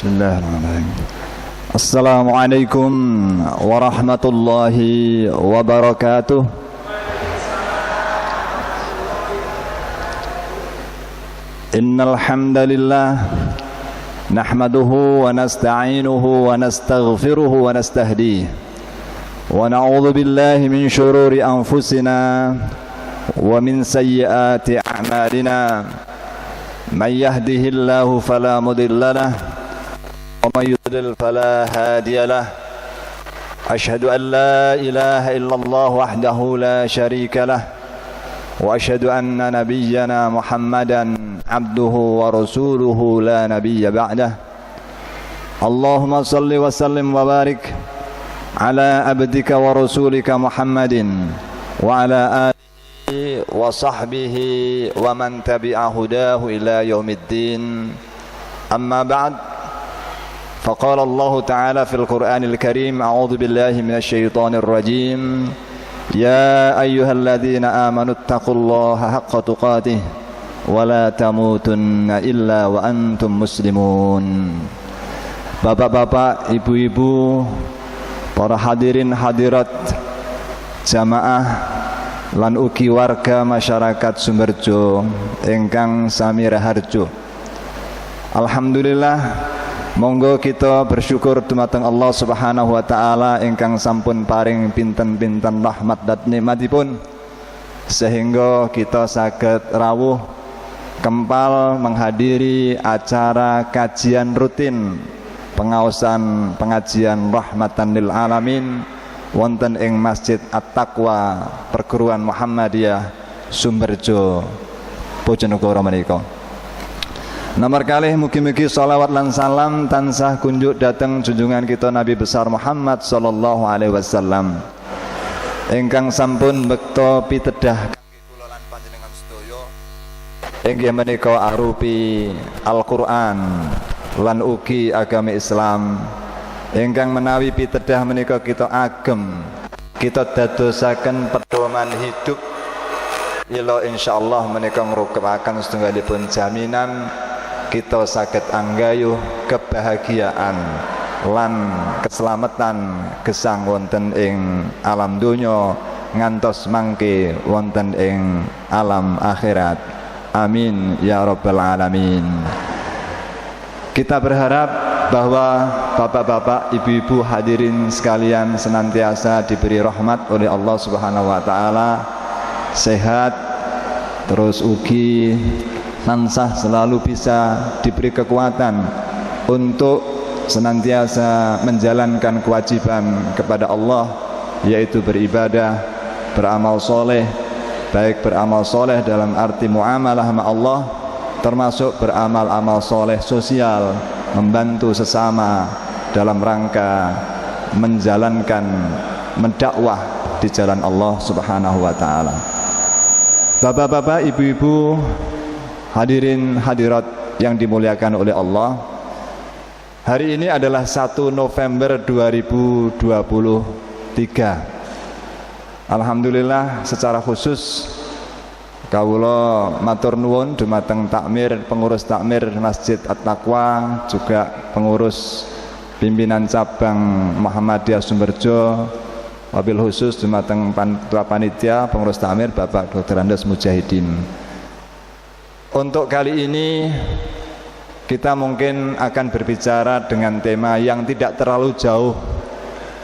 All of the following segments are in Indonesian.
Bismillahirrahmanirrahim. Assalamualaikum warahmatullahi wabarakatuh. Innal hamdalillah nahmaduhu wa nasta'inuhu wa nastaghfiruhu wa nastahdihi wa na'udzu billahi min shururi anfusina wa min sayyiati a'malina. Man yahdihillahu fala mudilla lahu ومن يضلل فلا هادي له أشهد أن لا إله إلا الله وحده لا شريك له وأشهد أن نبينا محمدا عبده ورسوله لا نبي بعده اللهم صل وسلم وبارك على عبدك ورسولك محمد وعلى آله وصحبه ومن تبع هداه إلى يوم الدين أما بعد فقال الله تعالى في القرآن الكريم أعوذ بالله من الشيطان الرجيم يا أيها الذين آمنوا اتقوا الله حق تقاته ولا تموتن إلا وأنتم مسلمون. Bapak-bapak, ibu-ibu, para hadirin hadirat jamaah lan ugi warga masyarakat Sumberjo ingkang sami raharjo. Alhamdulillah, monggo kita bersyukur dumateng Allah Subhanahu wa taala ingkang sampun paring pinten-pinten rahmat dan nikmatipun sehingga kita saged rawuh kempal menghadiri acara kajian rutin pengaosan pengajian rahmatan lil alamin wonten ing Masjid At-Taqwa Perguruan Muhammadiyah Sumberjo Bojonegoro menika. Nomor kalih mugi-mugi sholawat lan salam tansah kunjuk dateng junjungan kita Nabi besar Muhammad sallallahu alaihi wasallam ingkang sampun bekta pitedah kangge kula lan panjenengan sedaya inggih menika arupi Al-Qur'an lan ugi agama Islam ingkang menawi pitedah menika kita agem kita dadosaken pedoman hidup ila insyaallah menika ngrukepaken setunggalipun jaminan kita saged anggayuh kebahagiaan lan keselamatan gesang wonten ing alam donya ngantos mangke wonten ing alam akhirat. Amin ya rabbal alamin. Kita berharap bahwa bapak-bapak, ibu-ibu hadirin sekalian senantiasa diberi rahmat oleh Allah Subhanahu wa taala, sehat terus ugi tansah selalu bisa diberi kekuatan untuk senantiasa menjalankan kewajiban kepada Allah, yaitu beribadah, beramal soleh, baik beramal soleh dalam arti muamalah sama Allah, termasuk beramal-amal soleh sosial, membantu sesama dalam rangka menjalankan mendakwah di jalan Allah Subhanahu wa taala. Bapak-bapak, ibu-ibu, hadirin hadirat yang dimuliakan oleh Allah, hari ini adalah 1 November 2023. Alhamdulillah secara khusus kawula matur nuwun dumateng takmir, pengurus takmir Masjid At-Taqwa, juga pengurus pimpinan cabang Muhammadiyah Sumberjo, wabil khusus dumateng panitia pengurus takmir Bapak Dr. Andes Mujahidin. Untuk kali ini kita mungkin akan berbicara dengan tema yang tidak terlalu jauh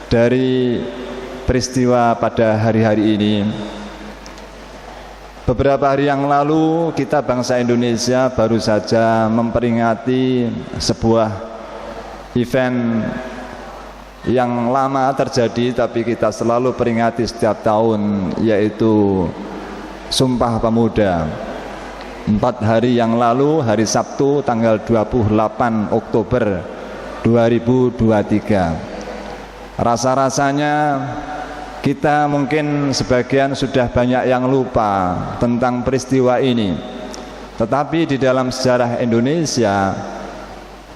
dari peristiwa pada hari-hari ini. Beberapa hari yang lalu kita bangsa Indonesia baru saja memperingati sebuah event yang lama terjadi tapi kita selalu peringati setiap tahun, yaitu Sumpah Pemuda. 4 hari yang lalu, hari Sabtu tanggal 28 Oktober 2023. Rasa-rasanya kita mungkin sebagian sudah banyak yang lupa tentang peristiwa ini. Tetapi di dalam sejarah Indonesia,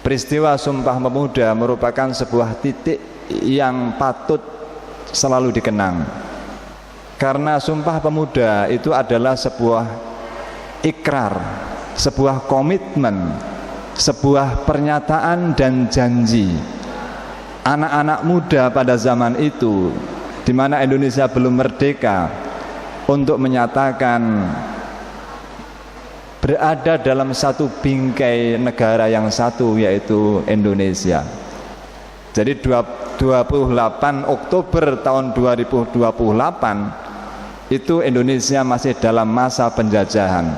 peristiwa Sumpah Pemuda merupakan sebuah titik yang patut selalu dikenang. Karena Sumpah Pemuda itu adalah sebuah ikrar, sebuah komitmen sebuah pernyataan dan janji anak-anak muda pada zaman itu, di mana Indonesia belum merdeka, untuk menyatakan berada dalam satu bingkai negara yang satu, yaitu Indonesia. Jadi 28 Oktober tahun 2028 itu Indonesia masih dalam masa penjajahan.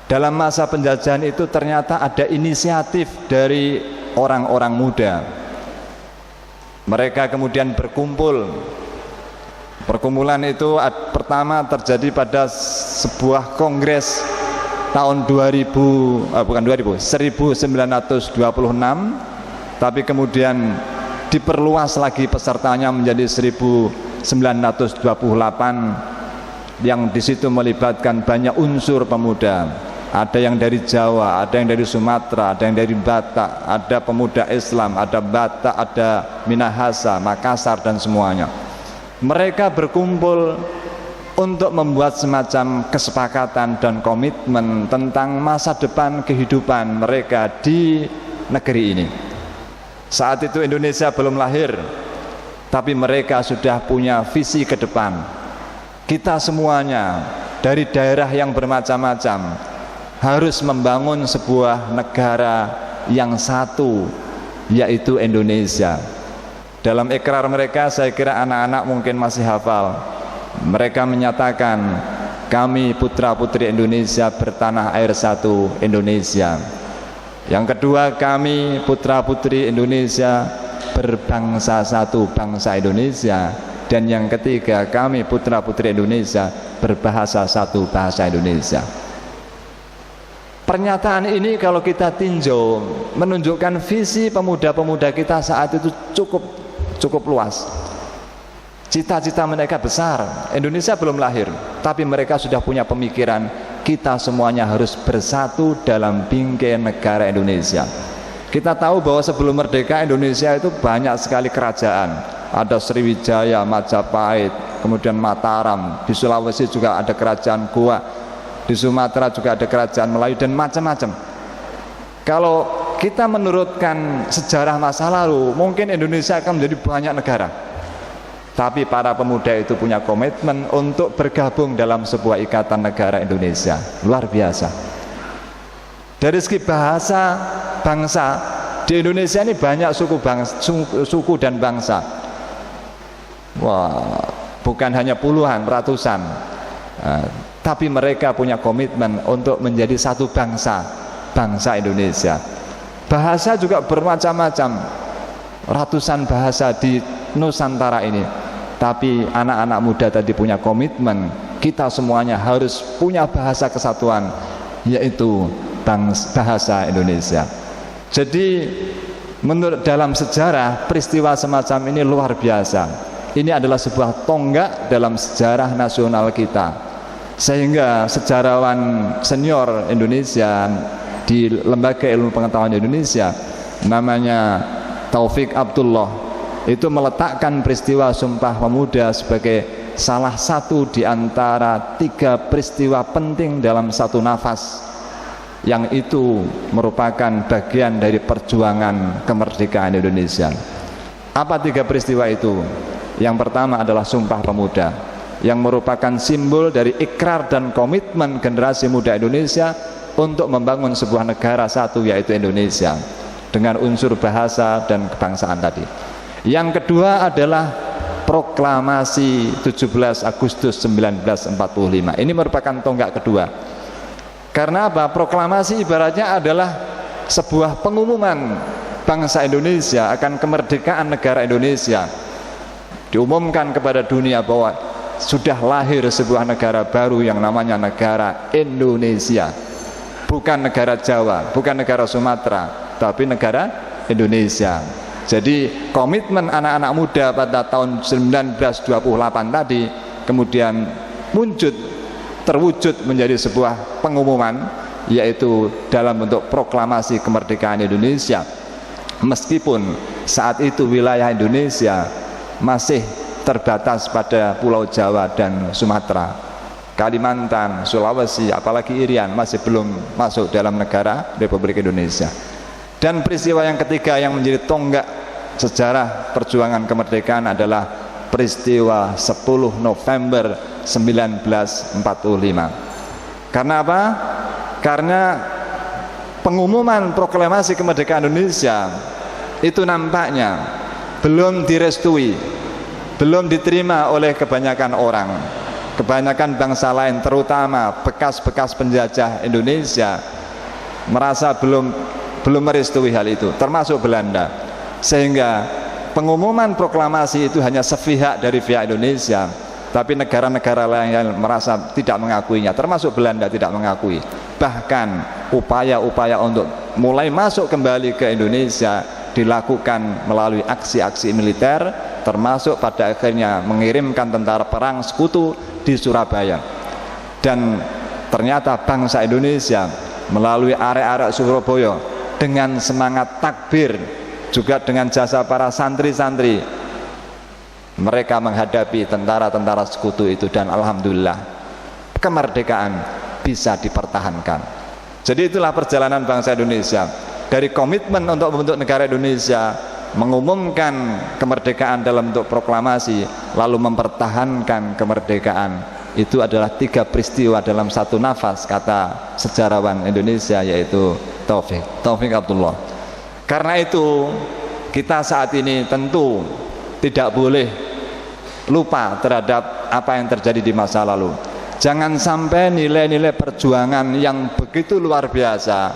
Dalam masa penjajahan itu ternyata ada inisiatif dari orang-orang muda. Mereka kemudian berkumpul. Perkumpulan itu pertama terjadi pada sebuah kongres tahun 1926, tapi kemudian diperluas lagi pesertanya menjadi 1928, yang di situ melibatkan banyak unsur pemuda. Ada yang dari Jawa, ada yang dari Sumatera, ada yang dari Batak, ada pemuda Islam, ada Batak, ada Minahasa, Makassar, dan semuanya. Mereka berkumpul untuk membuat semacam kesepakatan dan komitmen tentang masa depan kehidupan mereka di negeri ini. Saat itu Indonesia belum lahir, tapi mereka sudah punya visi ke depan. Kita semuanya dari daerah yang bermacam-macam harus membangun sebuah negara yang satu, yaitu Indonesia. Dalam ikrar mereka, saya kira anak-anak mungkin masih hafal. Mereka menyatakan, kami putra-putri Indonesia bertanah air satu, Indonesia. Yang kedua, kami putra-putri Indonesia berbangsa satu, bangsa Indonesia. Dan yang ketiga, kami putra-putri Indonesia berbahasa satu, bahasa Indonesia. Pernyataan ini kalau kita tinjau menunjukkan visi pemuda-pemuda kita saat itu cukup luas. Cita-cita mereka besar. Indonesia belum lahir, tapi mereka sudah punya pemikiran kita semuanya harus bersatu dalam bingkai negara Indonesia. Kita tahu bahwa sebelum merdeka Indonesia itu banyak sekali kerajaan. Ada Sriwijaya, Majapahit, kemudian Mataram. Di Sulawesi juga ada kerajaan Goa. Di Sumatera juga ada kerajaan Melayu dan macam-macam. Kalau kita menurutkan sejarah masa lalu, mungkin Indonesia akan menjadi banyak negara. Tapi para pemuda itu punya komitmen untuk bergabung dalam sebuah ikatan negara Indonesia. Luar biasa. Dari segi bahasa, bangsa, di Indonesia ini banyak suku dan bangsa. Wah, bukan hanya puluhan, ratusan. Tapi mereka punya komitmen untuk menjadi satu bangsa, bangsa Indonesia. Bahasa juga bermacam-macam, ratusan bahasa di Nusantara ini. Tapi anak-anak muda tadi punya komitmen, kita semuanya harus punya bahasa kesatuan, yaitu bahasa Indonesia. Jadi menurut dalam sejarah, peristiwa semacam ini luar biasa. Ini adalah sebuah tonggak dalam sejarah nasional kita. Sehingga sejarawan senior Indonesia di Lembaga Ilmu Pengetahuan Indonesia, namanya Taufik Abdullah, itu meletakkan peristiwa Sumpah Pemuda sebagai salah satu di antara 3 peristiwa penting dalam satu nafas, yang itu merupakan bagian dari perjuangan kemerdekaan Indonesia. Apa 3 peristiwa itu? Yang pertama adalah Sumpah Pemuda, yang merupakan simbol dari ikrar dan komitmen generasi muda Indonesia untuk membangun sebuah negara satu, yaitu Indonesia, dengan unsur bahasa dan kebangsaan tadi. Yang kedua adalah proklamasi 17 Agustus 1945. Ini merupakan tonggak kedua. Karena apa? Proklamasi ibaratnya adalah sebuah pengumuman bangsa Indonesia akan kemerdekaan negara Indonesia. Diumumkan kepada dunia bahwa sudah lahir sebuah negara baru yang namanya negara Indonesia. Bukan negara Jawa, bukan negara Sumatera, tapi negara Indonesia. Jadi komitmen anak-anak muda pada tahun 1928 tadi kemudian terwujud menjadi sebuah pengumuman, yaitu dalam bentuk proklamasi kemerdekaan Indonesia. Meskipun saat itu wilayah Indonesia masih terbatas pada Pulau Jawa dan Sumatera. Kalimantan, Sulawesi, apalagi Irian masih belum masuk dalam negara Republik Indonesia. Dan peristiwa yang ketiga yang menjadi tonggak sejarah perjuangan kemerdekaan adalah peristiwa 10 November 1945. Karena apa? Karena pengumuman proklamasi kemerdekaan Indonesia itu nampaknya belum direstui, belum diterima oleh kebanyakan orang. Kebanyakan bangsa lain, terutama bekas-bekas penjajah Indonesia, merasa belum merestui hal itu, termasuk Belanda. Sehingga pengumuman proklamasi itu hanya sepihak dari pihak Indonesia, tapi negara-negara lain yang merasa tidak mengakuinya, termasuk Belanda tidak mengakui. Bahkan upaya-upaya untuk mulai masuk kembali ke Indonesia dilakukan melalui aksi-aksi militer, termasuk pada akhirnya mengirimkan tentara perang sekutu di Surabaya. Dan ternyata bangsa Indonesia melalui arek-arek Surabaya dengan semangat takbir, juga dengan jasa para santri-santri, mereka menghadapi tentara-tentara sekutu itu, dan alhamdulillah kemerdekaan bisa dipertahankan. Jadi itulah perjalanan bangsa Indonesia, dari komitmen untuk membentuk negara Indonesia, mengumumkan kemerdekaan dalam bentuk proklamasi, lalu mempertahankan kemerdekaan. Itu adalah 3 peristiwa dalam satu nafas, kata sejarawan Indonesia, yaitu Taufik Abdullah. Karena itu kita saat ini tentu tidak boleh lupa terhadap apa yang terjadi di masa lalu. Jangan sampai nilai-nilai perjuangan yang begitu luar biasa,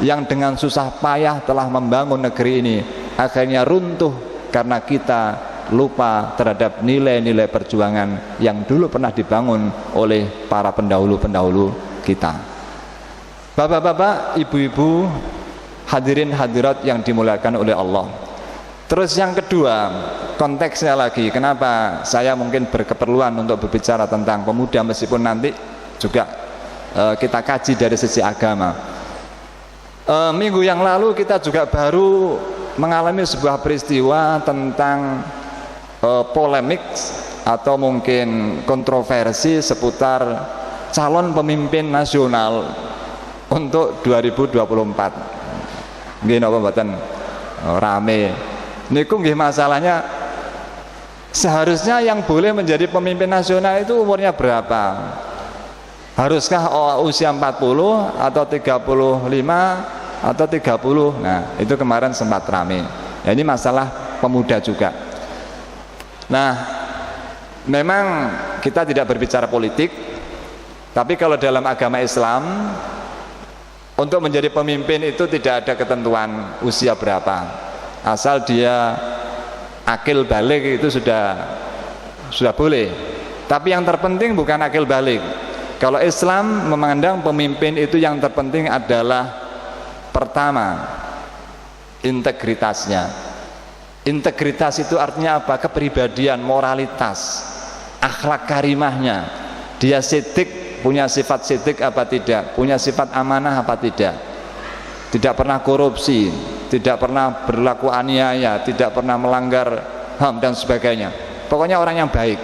yang dengan susah payah telah membangun negeri ini, akhirnya runtuh karena kita lupa terhadap nilai-nilai perjuangan yang dulu pernah dibangun oleh para pendahulu-pendahulu kita. Bapak-bapak, ibu-ibu, hadirin hadirat yang dimuliakan oleh Allah. Terus yang kedua, konteksnya lagi, kenapa saya mungkin berkeperluan untuk berbicara tentang pemuda, meskipun nanti juga kita kaji dari sisi agama. Minggu yang lalu kita juga baru mengalami sebuah peristiwa tentang polemik atau mungkin kontroversi seputar calon pemimpin nasional untuk 2024. Nggih napa mboten rame niku nggih, masalahnya seharusnya yang boleh menjadi pemimpin nasional itu umurnya berapa? Haruskah usia 40 atau 35 atau 30? Nah, itu kemarin sempat rame. Nah, ini masalah pemuda juga. Nah, memang kita tidak berbicara politik, tapi kalau dalam agama Islam, untuk menjadi pemimpin itu tidak ada ketentuan usia berapa, asal dia akil balik itu sudah boleh. Tapi yang terpenting bukan akil balik. Kalau Islam memandang pemimpin itu yang terpenting adalah pertama integritasnya. Integritas itu artinya apa? Kepribadian, moralitas, akhlak karimahnya. Dia sidik, punya sifat sidik apa tidak, punya sifat amanah apa tidak, tidak pernah korupsi, tidak pernah berlaku aniaya, tidak pernah melanggar HAM dan sebagainya. Pokoknya orang yang baik.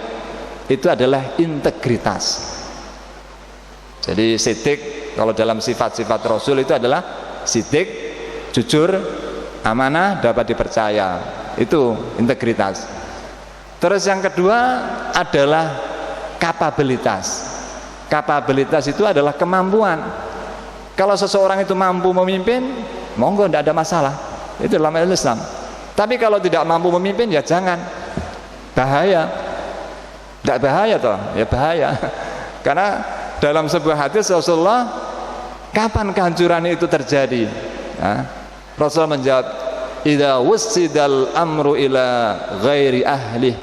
Itu adalah integritas. Jadi sidik kalau dalam sifat-sifat Rasul itu adalah sidik, jujur, amanah, dapat dipercaya. Itu integritas. Terus yang kedua adalah kapabilitas. Kapabilitas itu adalah kemampuan. Kalau seseorang itu mampu memimpin, monggo, tidak ada masalah. Itu dalam Islam. Tapi kalau tidak mampu memimpin, ya jangan. Bahaya. Tidak bahaya toh? Ya bahaya. Karena dalam sebuah hadis Rasulullah, kapan kehancuran itu terjadi? Nah, Rasul menjawab, idza wussidal amru ila ghairi ahli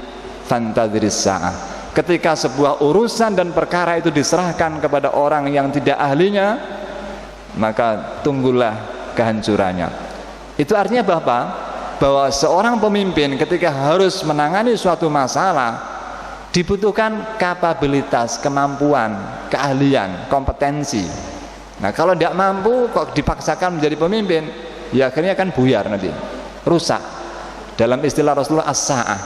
fantadhiris sa'ah. Ketika sebuah urusan dan perkara itu diserahkan kepada orang yang tidak ahlinya, maka tunggulah kehancurannya. Itu artinya bahwa seorang pemimpin ketika harus menangani suatu masalah dibutuhkan kapabilitas, kemampuan, keahlian, kompetensi. Nah, kalau tidak mampu kok dipaksakan menjadi pemimpin, ya akhirnya kan buyar nanti, rusak. Dalam istilah Rasulullah as-sa'ah.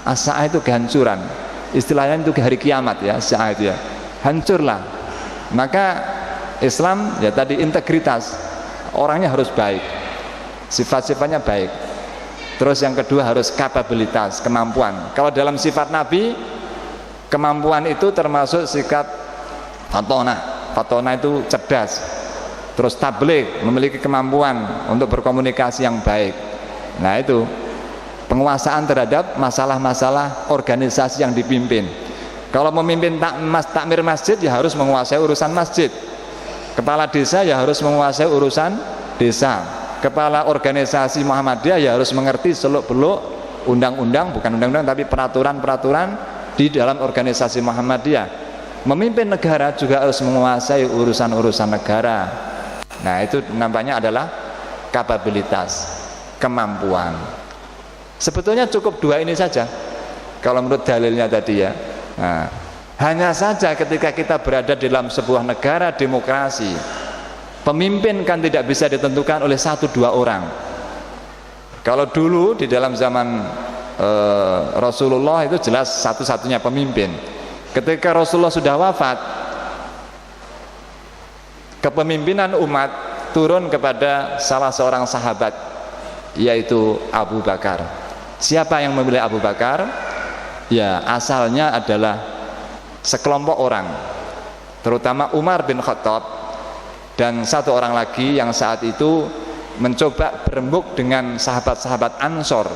As-sa'ah itu kehancuran. Istilahnya itu hari kiamat ya, as-sa'ah itu ya. hancurlah. Maka Islam ya tadi integritas, orangnya harus baik, sifat-sifatnya baik. Terus yang kedua harus kapabilitas, kemampuan. Kalau dalam sifat Nabi, kemampuan itu termasuk sikap fatona. Fatona itu cerdas, terus tabligh, memiliki kemampuan untuk berkomunikasi yang baik. Nah itu penguasaan terhadap masalah-masalah organisasi yang dipimpin. Kalau memimpin takmir masjid ya harus menguasai urusan masjid. Kepala desa ya harus menguasai urusan desa. Kepala organisasi Muhammadiyah ya harus mengerti seluk-beluk undang-undang, bukan undang-undang tapi peraturan-peraturan di dalam organisasi Muhammadiyah. Memimpin negara juga harus menguasai urusan-urusan negara. Nah itu nampaknya adalah kapabilitas, kemampuan. Sebetulnya cukup dua ini saja kalau menurut dalilnya tadi ya. Nah, hanya saja ketika kita berada di dalam sebuah negara demokrasi, pemimpin kan tidak bisa ditentukan oleh 1-2 orang. Kalau dulu di dalam zaman Rasulullah itu jelas satu-satunya pemimpin. Ketika Rasulullah sudah wafat, kepemimpinan umat turun kepada salah seorang sahabat, yaitu Abu Bakar. Siapa yang memilih Abu Bakar? Ya, asalnya adalah sekelompok orang, terutama Umar bin Khattab dan satu orang lagi yang saat itu mencoba berembuk dengan sahabat-sahabat Ansor,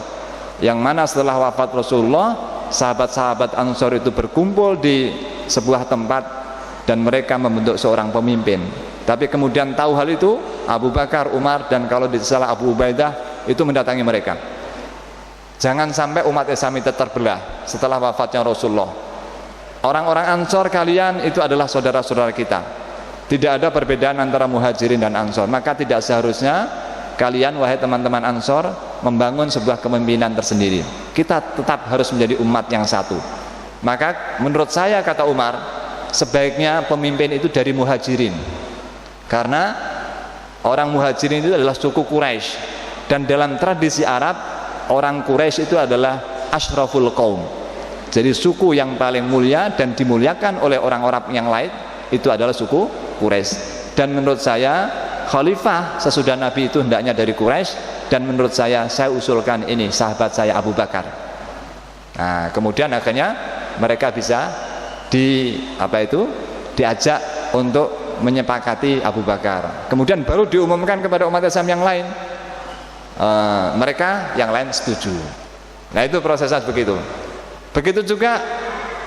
yang mana setelah wafat Rasulullah, sahabat-sahabat Ansor itu berkumpul di sebuah tempat dan mereka membentuk seorang pemimpin. Tapi kemudian tahu hal itu Abu Bakar, Umar, dan kalau di salah Abu Ubaidah itu mendatangi mereka. Jangan sampai umat Islam itu terbelah setelah wafatnya Rasulullah. Orang-orang Ansor kalian itu adalah saudara-saudara kita. Tidak ada perbedaan antara Muhajirin dan Ansor. Maka tidak seharusnya kalian wahai teman-teman Ansor membangun sebuah kepemimpinan tersendiri. Kita tetap harus menjadi umat yang satu. Maka menurut saya, kata Umar, sebaiknya pemimpin itu dari Muhajirin, karena orang Muhajirin itu adalah suku Quraisy, dan dalam tradisi Arab orang Quraisy itu adalah asyraful qaum. Jadi suku yang paling mulia dan dimuliakan oleh orang-orang yang lain itu adalah suku Quraisy. Dan menurut saya khalifah sesudah Nabi itu hendaknya dari Quraisy, dan menurut saya usulkan ini sahabat saya Abu Bakar. Nah, kemudian akhirnya mereka bisa diajak untuk menyepakati Abu Bakar. Kemudian baru diumumkan kepada umat Islam yang lain. Mereka yang lain setuju. Nah, itu prosesnya begitu. Begitu juga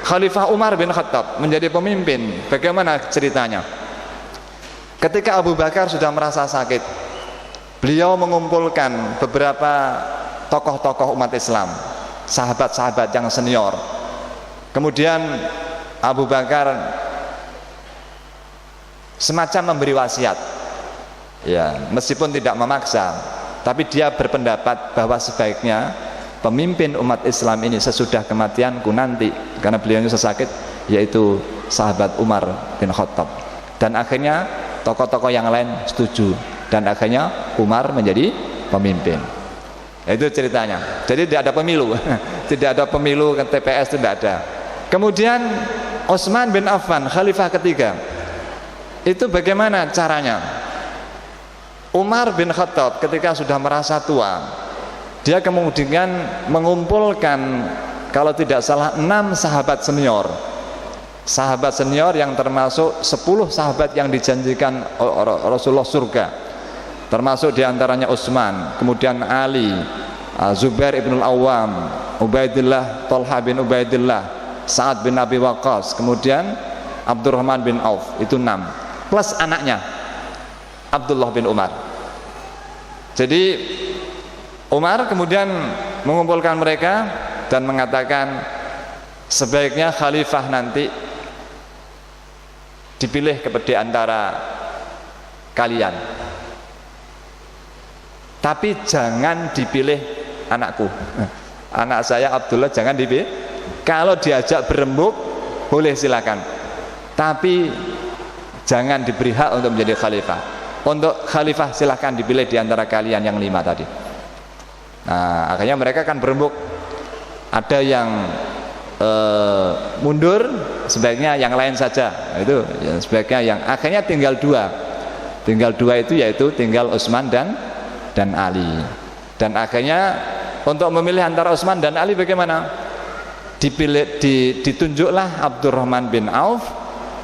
Khalifah Umar bin Khattab menjadi pemimpin. Bagaimana ceritanya? Ketika Abu Bakar sudah merasa sakit, beliau mengumpulkan beberapa tokoh-tokoh umat Islam, sahabat-sahabat yang senior. Kemudian Abu Bakar semacam memberi wasiat, ya, meskipun tidak memaksa, tapi dia berpendapat bahwa sebaiknya pemimpin umat Islam ini sesudah kematianku nanti, karena beliau ini sakit, yaitu sahabat Umar bin Khattab. Dan akhirnya tokoh-tokoh yang lain setuju, dan akhirnya Umar menjadi pemimpin. Itu ceritanya. Jadi tidak ada pemilu, tidak ada pemilu ke TPS, itu tidak ada. Kemudian Utsman bin Affan, khalifah ketiga, itu bagaimana caranya? Umar bin Khattab ketika sudah merasa tua, dia kemudian mengumpulkan kalau tidak salah 6 sahabat senior. Sahabat senior yang termasuk 10 sahabat yang dijanjikan Rasulullah surga, termasuk diantaranya Utsman, kemudian Ali, Zubair ibn al-Awwam, Ubaidillah, Talha bin Ubaidillah, Sa'ad bin Abi Waqqas, kemudian Abdurrahman bin Auf. Itu 6 plus anaknya Abdullah bin Umar. Jadi Umar kemudian mengumpulkan mereka dan mengatakan sebaiknya khalifah nanti dipilih kepada antara kalian, tapi jangan dipilih anakku, anak saya Abdullah jangan dipilih. Kalau diajak berembuk boleh silakan, tapi jangan diberi hak untuk menjadi khalifah. Untuk khalifah silahkan dipilih di antara kalian yang 5 tadi. Nah, akhirnya mereka kan berembuk. Ada yang mundur, sebaiknya yang lain saja. Itu ya, sebaiknya yang akhirnya tinggal dua itu, yaitu tinggal Utsman dan Ali. Dan akhirnya untuk memilih antara Utsman dan Ali bagaimana? Ditunjuklah Abdurrahman bin Auf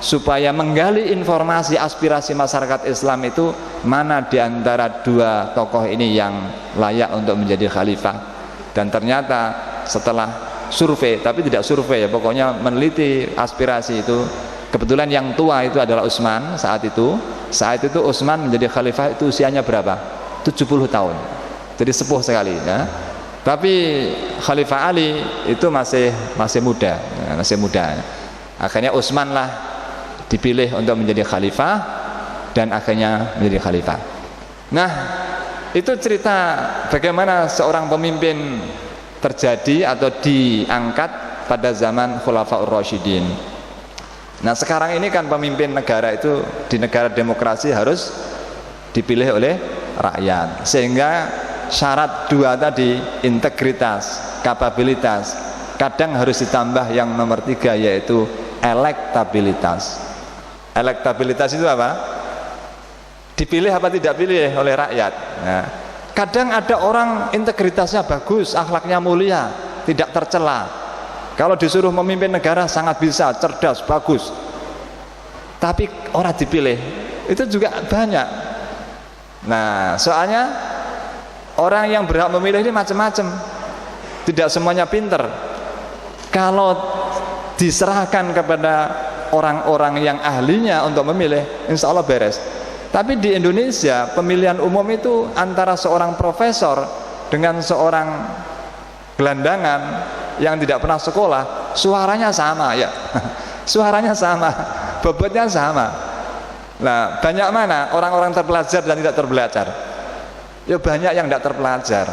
supaya menggali informasi aspirasi masyarakat Islam itu mana di antara dua tokoh ini yang layak untuk menjadi khalifah. Dan ternyata setelah survei, tapi tidak survei ya, pokoknya meneliti aspirasi itu, kebetulan yang tua itu adalah Utsman saat itu Utsman menjadi khalifah itu usianya berapa? 70 tahun, jadi sepuh sekali ya. Tapi Khalifah Ali itu masih muda. Akhirnya Utsman lah dipilih untuk menjadi khalifah dan akhirnya menjadi khalifah. Nah, itu cerita bagaimana seorang pemimpin terjadi atau diangkat pada zaman Khulafaur Rasyidin. Nah, sekarang ini kan pemimpin negara itu di negara demokrasi harus dipilih oleh rakyat, sehingga syarat dua tadi, integritas, kapabilitas, kadang harus ditambah yang nomor 3, yaitu elektabilitas. Elektabilitas itu apa? Dipilih apa tidak pilih oleh rakyat. Nah, kadang ada orang integritasnya bagus, akhlaknya mulia, tidak tercela, kalau disuruh memimpin negara sangat bisa, cerdas, bagus, tapi orang dipilih itu juga banyak. Nah, soalnya orang yang berhak memilih ini macam-macam, tidak semuanya pinter. Kalau diserahkan kepada orang-orang yang ahlinya untuk memilih, insya Allah beres. Tapi di Indonesia pemilihan umum itu antara seorang profesor dengan seorang gelandangan yang tidak pernah sekolah, suaranya sama ya. Suaranya sama, bobotnya sama. Nah, banyak mana orang-orang terpelajar dan tidak terbelajar? Ya banyak yang tidak terpelajar.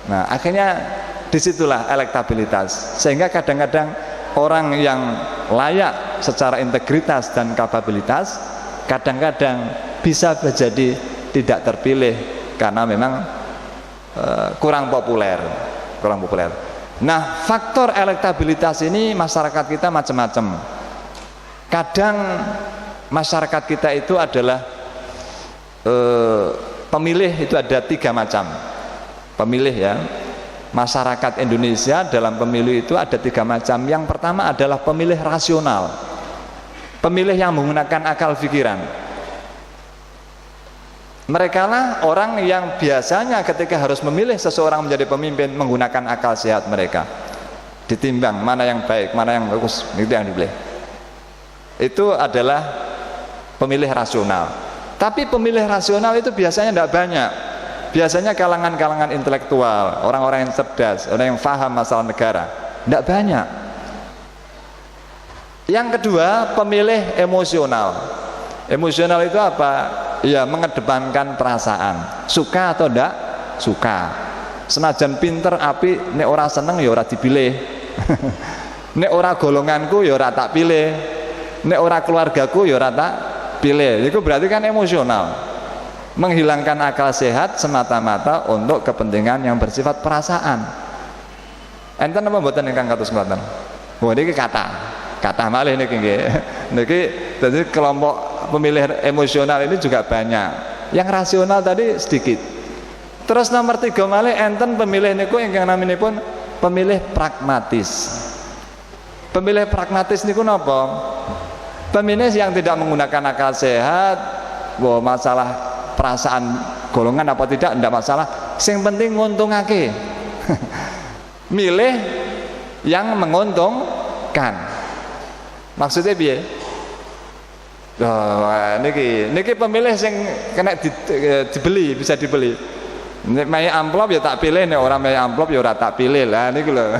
Nah, akhirnya disitulah elektabilitas, sehingga kadang-kadang orang yang layak secara integritas dan kapabilitas kadang-kadang bisa menjadi tidak terpilih karena memang kurang populer. Nah, faktor elektabilitas ini masyarakat kita macam-macam. Kadang masyarakat kita itu adalah pemilih itu ada 3 macam pemilih ya. Masyarakat Indonesia dalam pemilu itu ada 3 macam. Yang pertama adalah pemilih rasional, pemilih yang menggunakan akal pikiran. Mereka lah orang yang biasanya ketika harus memilih seseorang menjadi pemimpin menggunakan akal sehat mereka, ditimbang mana yang baik, mana yang bagus, itu yang dipilih. Itu adalah pemilih rasional. Tapi pemilih rasional itu biasanya tidak banyak. Biasanya kalangan-kalangan intelektual, orang-orang yang cerdas, orang yang paham masalah negara, tidak banyak. Yang kedua, pemilih emosional. Emosional itu apa? Ya, mengedepankan perasaan, suka atau tidak suka. Senajan pinter api, nek ora seneng ya ora dipilih. Nek ora golonganku ya ora tak pilih. Nek ora keluargaku ya ora tak pilih. Itu berarti kan emosional, menghilangkan akal sehat semata-mata untuk kepentingan yang bersifat perasaan. Enten apa mboten ingkang kados ngoten? Oh, niki kata malih niki nggih. Niki dadi kelompok pemilih emosional ini juga banyak. Yang rasional tadi sedikit. Terus nomor 3 malih enten pemilih niku ingkang naminipun pemilih pragmatis. Pemilih pragmatis niku napa? Pemilih yang tidak menggunakan akal sehat, bahwa masalah perasaan golongan apa tidak masalah, yang penting nguntungake. Milih yang menguntungkan. Maksudnya piye? Niki pemilih yang kena dibeli, bisa dibeli. Nek mai amplop ya tak pilih, nek orang mai amplop ya ora tak pilih lah niku lho.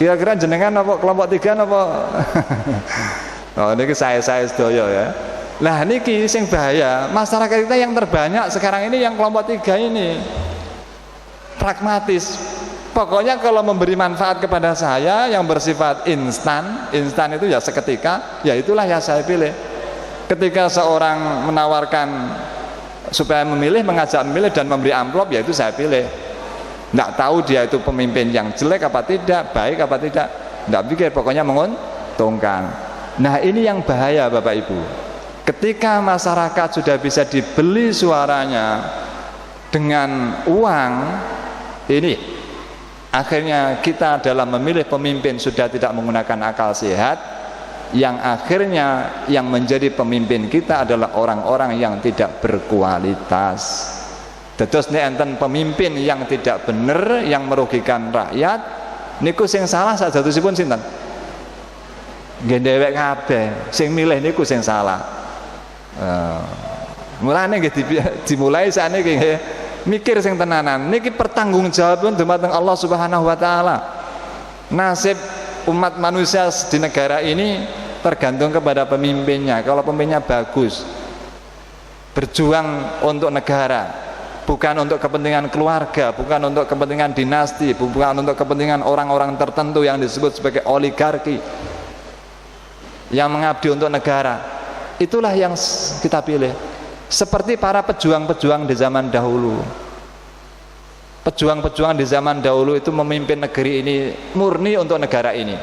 Kira-kira jenengan apa kelompok 3 apa? Oh, niki saya sedaya ya. Lah niki sing bahaya, masyarakat kita yang terbanyak sekarang ini yang kelompok 3 ini pragmatis. Pokoknya kalau memberi manfaat kepada saya yang bersifat instan itu ya seketika, ya itulah yang saya pilih. Ketika seorang menawarkan supaya memilih, mengajak memilih dan memberi amplop, ya itu saya pilih. Nggak tahu dia itu pemimpin yang jelek apa tidak, baik apa tidak, Nggak pikir, pokoknya menguntungkan. Nah ini yang bahaya Bapak Ibu. Ketika masyarakat sudah bisa dibeli suaranya dengan uang, ini akhirnya kita dalam memilih pemimpin sudah tidak menggunakan akal sehat, yang akhirnya yang menjadi pemimpin kita adalah orang-orang yang tidak berkualitas. Terus nek enten pemimpin yang tidak benar, yang merugikan rakyat, niku sing salah sajatosipun sinten? Nggih dhewek kabeh, sing milih niku sing salah. Mulane nggih dimulai sakniki nggih mikir sing tenanan. Niki pertanggungjawaban dumateng Allah Subhanahu wa taala. Nasib umat manusia di negara ini tergantung kepada pemimpinnya. Kalau pemimpinnya bagus, berjuang untuk negara, bukan untuk kepentingan keluarga, bukan untuk kepentingan dinasti, bukan untuk kepentingan orang-orang tertentu yang disebut sebagai oligarki, yang mengabdi untuk negara, itulah yang kita pilih. Seperti para pejuang-pejuang di zaman dahulu. Pejuang-pejuang di zaman dahulu itu memimpin negeri ini murni untuk negara ini,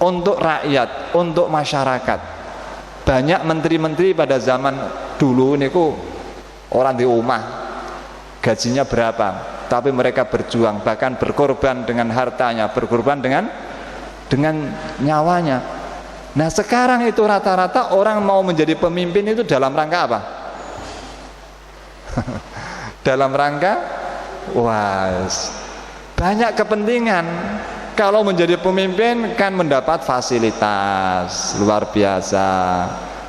untuk rakyat, untuk masyarakat. Banyak menteri-menteri pada zaman dulu niku orang di rumah, gajinya berapa, tapi mereka berjuang, bahkan berkorban dengan hartanya, berkorban dengan nyawanya. Nah sekarang itu rata-rata orang mau menjadi pemimpin itu dalam rangka apa? Dalam rangka banyak kepentingan. Kalau menjadi pemimpin kan mendapat fasilitas luar biasa,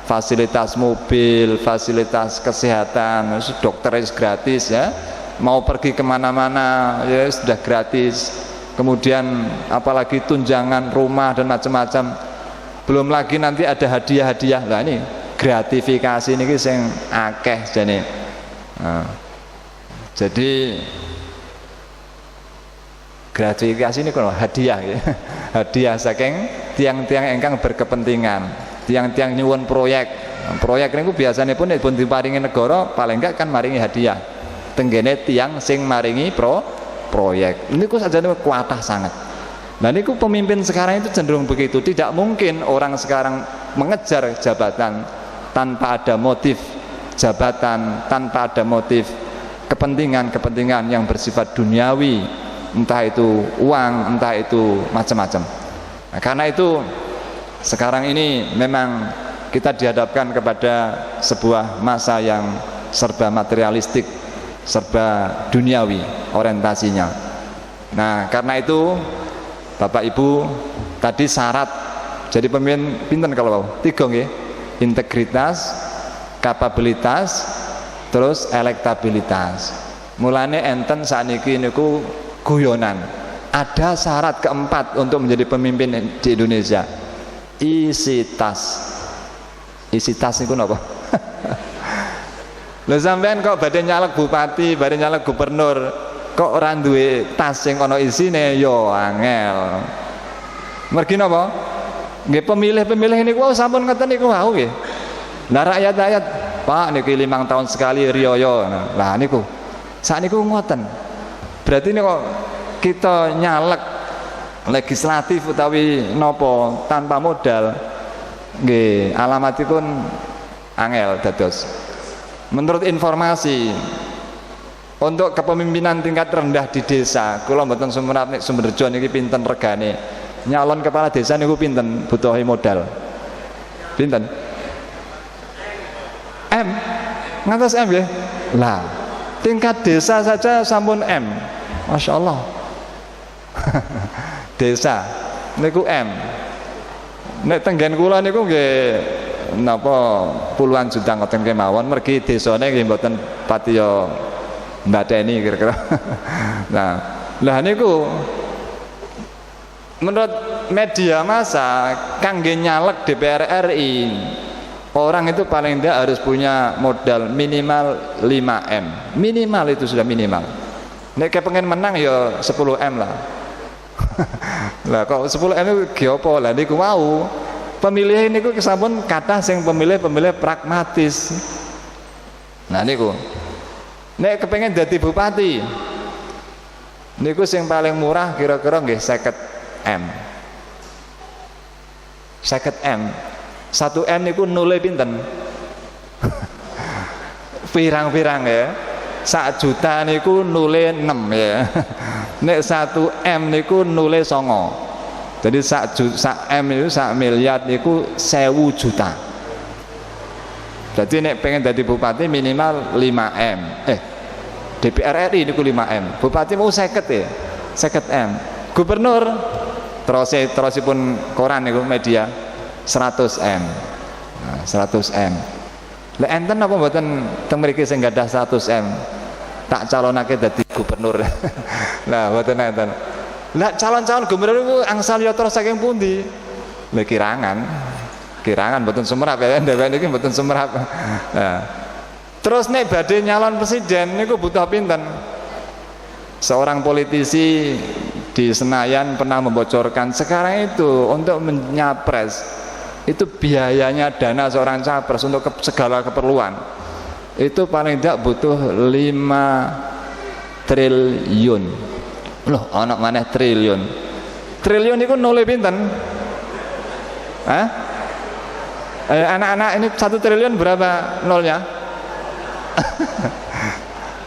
fasilitas mobil, fasilitas kesehatan, dokter gratis ya, mau pergi kemana-mana ya sudah gratis. Kemudian apalagi tunjangan rumah dan macam-macam. Belum lagi nanti ada hadiah-hadiah. Lah ini gratifikasi ini sing akeh jane. Jadi gratifikasi ini kalau hadiah ya. Hadiah saking tiang-tiang ingkang berkepentingan, tiang-tiang nyuwun proyek. Proyek niku biasanya pun diparingi negara paling enggak kan maringi hadiah. Tenggene tiang sing maringi proyek. Niku sajane kuatah sangat. Nah niku pemimpin sekarang itu cenderung begitu. Tidak mungkin orang sekarang mengejar jabatan tanpa ada motif jabatan, tanpa ada motif kepentingan yang bersifat duniawi, entah itu uang, entah itu macam-macam. Nah, karena itu sekarang ini memang kita dihadapkan kepada sebuah masa yang serba materialistik, serba duniawi orientasinya. Nah karena itu Bapak Ibu, tadi syarat jadi pemimpin pinten kalau 3 nggih, integritas, kapabilitas, terus elektabilitas. Mulane enten sakniki niku guyonan. Ada syarat keempat untuk menjadi pemimpin di Indonesia. Isi tas. Isi tas niku napa? Lha sampean kok badhe nyalek bupati, badhe nyalek gubernur, kok ora duwe tas sing ana isine yo angel. Mergi napa? Nggih pemilih-pemilih niku sampun ngeten niku wau nggih. Lah rakyat-rakyat, Pak niki 5 tahun sekali riyo. Lah niku sakniku ngoten. Berarti ini kok kita nyalek legislatif utawi nopo tanpa modal nggih alamatipun angel dados. Menurut informasi untuk kepemimpinan tingkat rendah di desa, kula mboten sumerap nek Sumberjo niki pinten regane. Nyalon kepala desa niku pinten butuhe modal? Pinten? M. Ngantos M nggih. Lah, tingkat desa saja sampun M. Masya Allah. Desa niku M. Nek tenggen kula niku nggih napa puluhan juta ngoten kemawon, mergi desane nggih mboten patiya mbateni kira-kira. Nah, lah niku menurut media massa kangge nyalek DPR RI, orang itu paling tidak harus punya modal minimal 5M. Minimal itu sudah minimal. Nek kepengen menang ya 10M lah. Lah kok 10M itu ge apa? Lah niku wau. Pemilih niku kesampun kathah sing pemilih pragmatis. Nah niku. Nek kepengen dadi bupati, niku sing paling murah kira-kira nggih 50M. 50 M. 1 M niku nule pinten? Pirang-pirang ya. 1 juta niku nule 6 ya. Nek 1 M niku nule 9. Jadi 1 M itu 1 miliar niku 1000 juta. Jadi nek pengen jadi bupati minimal 5 M. DPR RI niku 5 M. Bupati mau 50 ya. 50 M. Gubernur terusipun koran niku media 100 M. Nah, 100 M. Lah enten apa mboten teng mriki sing gadah 100 M? Tak calonake dadi gubernur. Lah mboten enten. Lah calon-calon gubernur niku angsal yatra saking pundi? Lah kirangan mboten semerap ya, dheweke niki mboten semerap. Nah, terus nek badhe nyalon presiden niku butuh pinten? Seorang politisi di Senayan pernah membocorkan sekarang itu untuk menyapres itu biayanya dana seorang capres untuk segala keperluan itu paling tidak butuh 5 triliun. Loh, anak maneh triliun. Triliun itu nolnya pinten? Hah? Anak-anak ini 1 triliun berapa nolnya?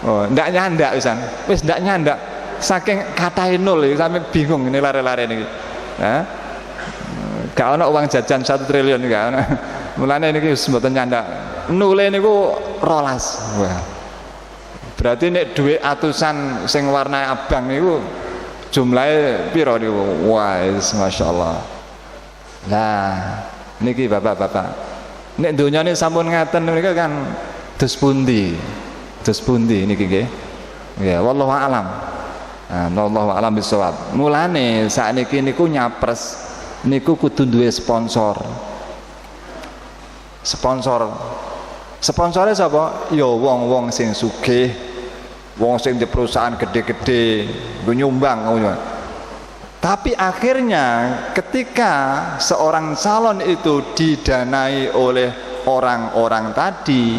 Oh, ndak nyandak pisan. Wis ndak nyandak. Saking katai nol sampai bingung ini lare-lare niki. Hah? Gak ono uang jajan 1 triliun gak ono. Mulane niki wis mboten nyandak. Nule niku 12. Wah. Berarti nek dhuwit atusan sing warna abang niku jumlahe piro niku? Wah, masyaallah. Nah, niki bapak-bapak. Nek donyane sampun ngaten niku kan dus pundi? Dus pundi niki nggih. Ya, wallahu a'lam. Nah, wallahu a'lam bisawab. Mulane sakniki niku nyapres niku kudu duwe sponsor. Sponsore sapa? Ya wong-wong sing sugih, wong sing di perusahaan gede-gede nyumbang. Tapi akhirnya ketika seorang calon itu didanai oleh orang-orang tadi,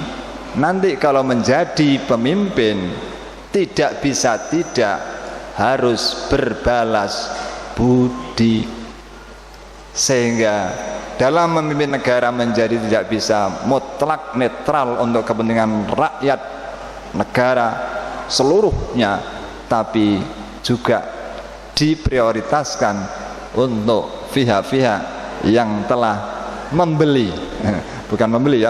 nanti kalau menjadi pemimpin tidak bisa tidak harus berbalas budi, sehingga dalam memimpin negara menjadi tidak bisa mutlak netral untuk kepentingan rakyat negara seluruhnya, tapi juga diprioritaskan untuk pihak-pihak yang telah membeli, bukan membeli ya,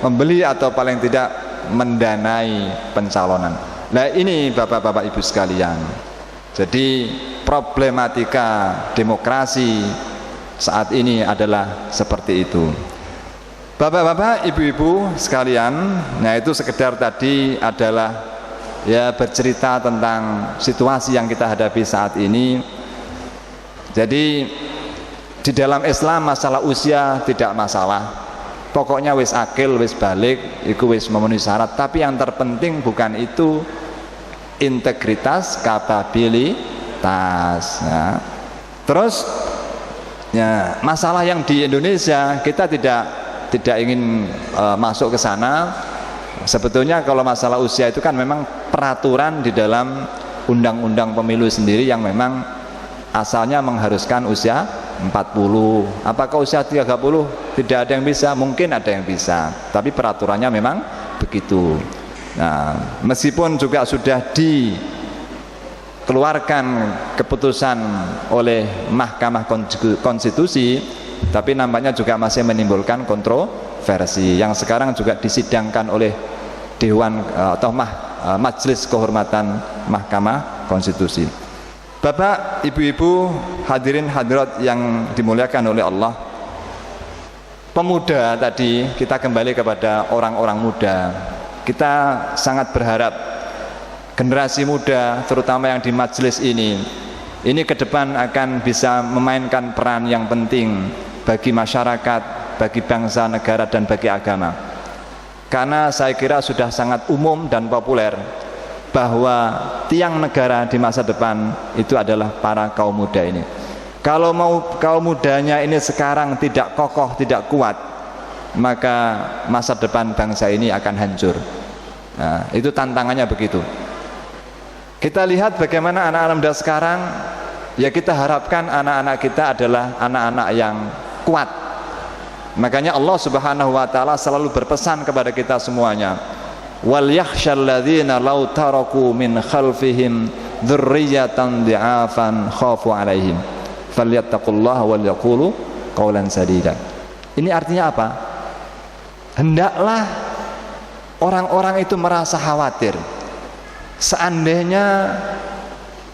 membeli atau paling tidak mendanai pencalonan. Nah ini bapak-bapak ibu sekalian, jadi problematika demokrasi saat ini adalah seperti itu. Bapak-bapak ibu-ibu sekalian, nah itu sekedar tadi adalah ya bercerita tentang situasi yang kita hadapi saat ini. Jadi di dalam Islam masalah usia tidak masalah. Pokoknya wis akil, wis balik, iku wis memenuhi syarat. Tapi yang terpenting bukan itu, integritas, kapabilitas. Ya. Terus ya, masalah yang di Indonesia kita tidak ingin masuk ke sana. Sebetulnya kalau masalah usia itu kan memang peraturan di dalam undang-undang pemilu sendiri yang memang asalnya mengharuskan usia 40. Apakah usia 30? Tidak ada yang bisa, mungkin ada yang bisa, tapi peraturannya memang begitu. Nah, meskipun juga sudah dikeluarkan keputusan oleh Mahkamah Konstitusi, tapi nampaknya juga masih menimbulkan kontroversi yang sekarang juga disidangkan oleh Dewan atau Majelis Kehormatan Mahkamah Konstitusi. Bapak, ibu-ibu, hadirin hadirat yang dimuliakan oleh Allah, pemuda tadi, kita kembali kepada orang-orang muda. Kita sangat berharap generasi muda, terutama yang di majelis ini ke depan akan bisa memainkan peran yang penting bagi masyarakat, bagi bangsa, negara, dan bagi agama. Karena saya kira sudah sangat umum dan populer bahwa tiang negara di masa depan itu adalah para kaum muda ini. Kalau mau kaum mudanya ini sekarang tidak kokoh, tidak kuat, maka masa depan bangsa ini akan hancur. Nah, itu tantangannya begitu. Kita lihat bagaimana anak-anak muda sekarang, ya kita harapkan anak-anak kita adalah anak-anak yang kuat. Makanya Allah Subhanahu wa taala selalu berpesan kepada kita semuanya, wal yakhshal ladzina law taraku min khalfihim dzurriyyatan dhi'afan khafu 'alaihim falyattaqullaha wal yaqulu qawlan sadida. Ini artinya apa? Hendaklah orang-orang itu merasa khawatir seandainya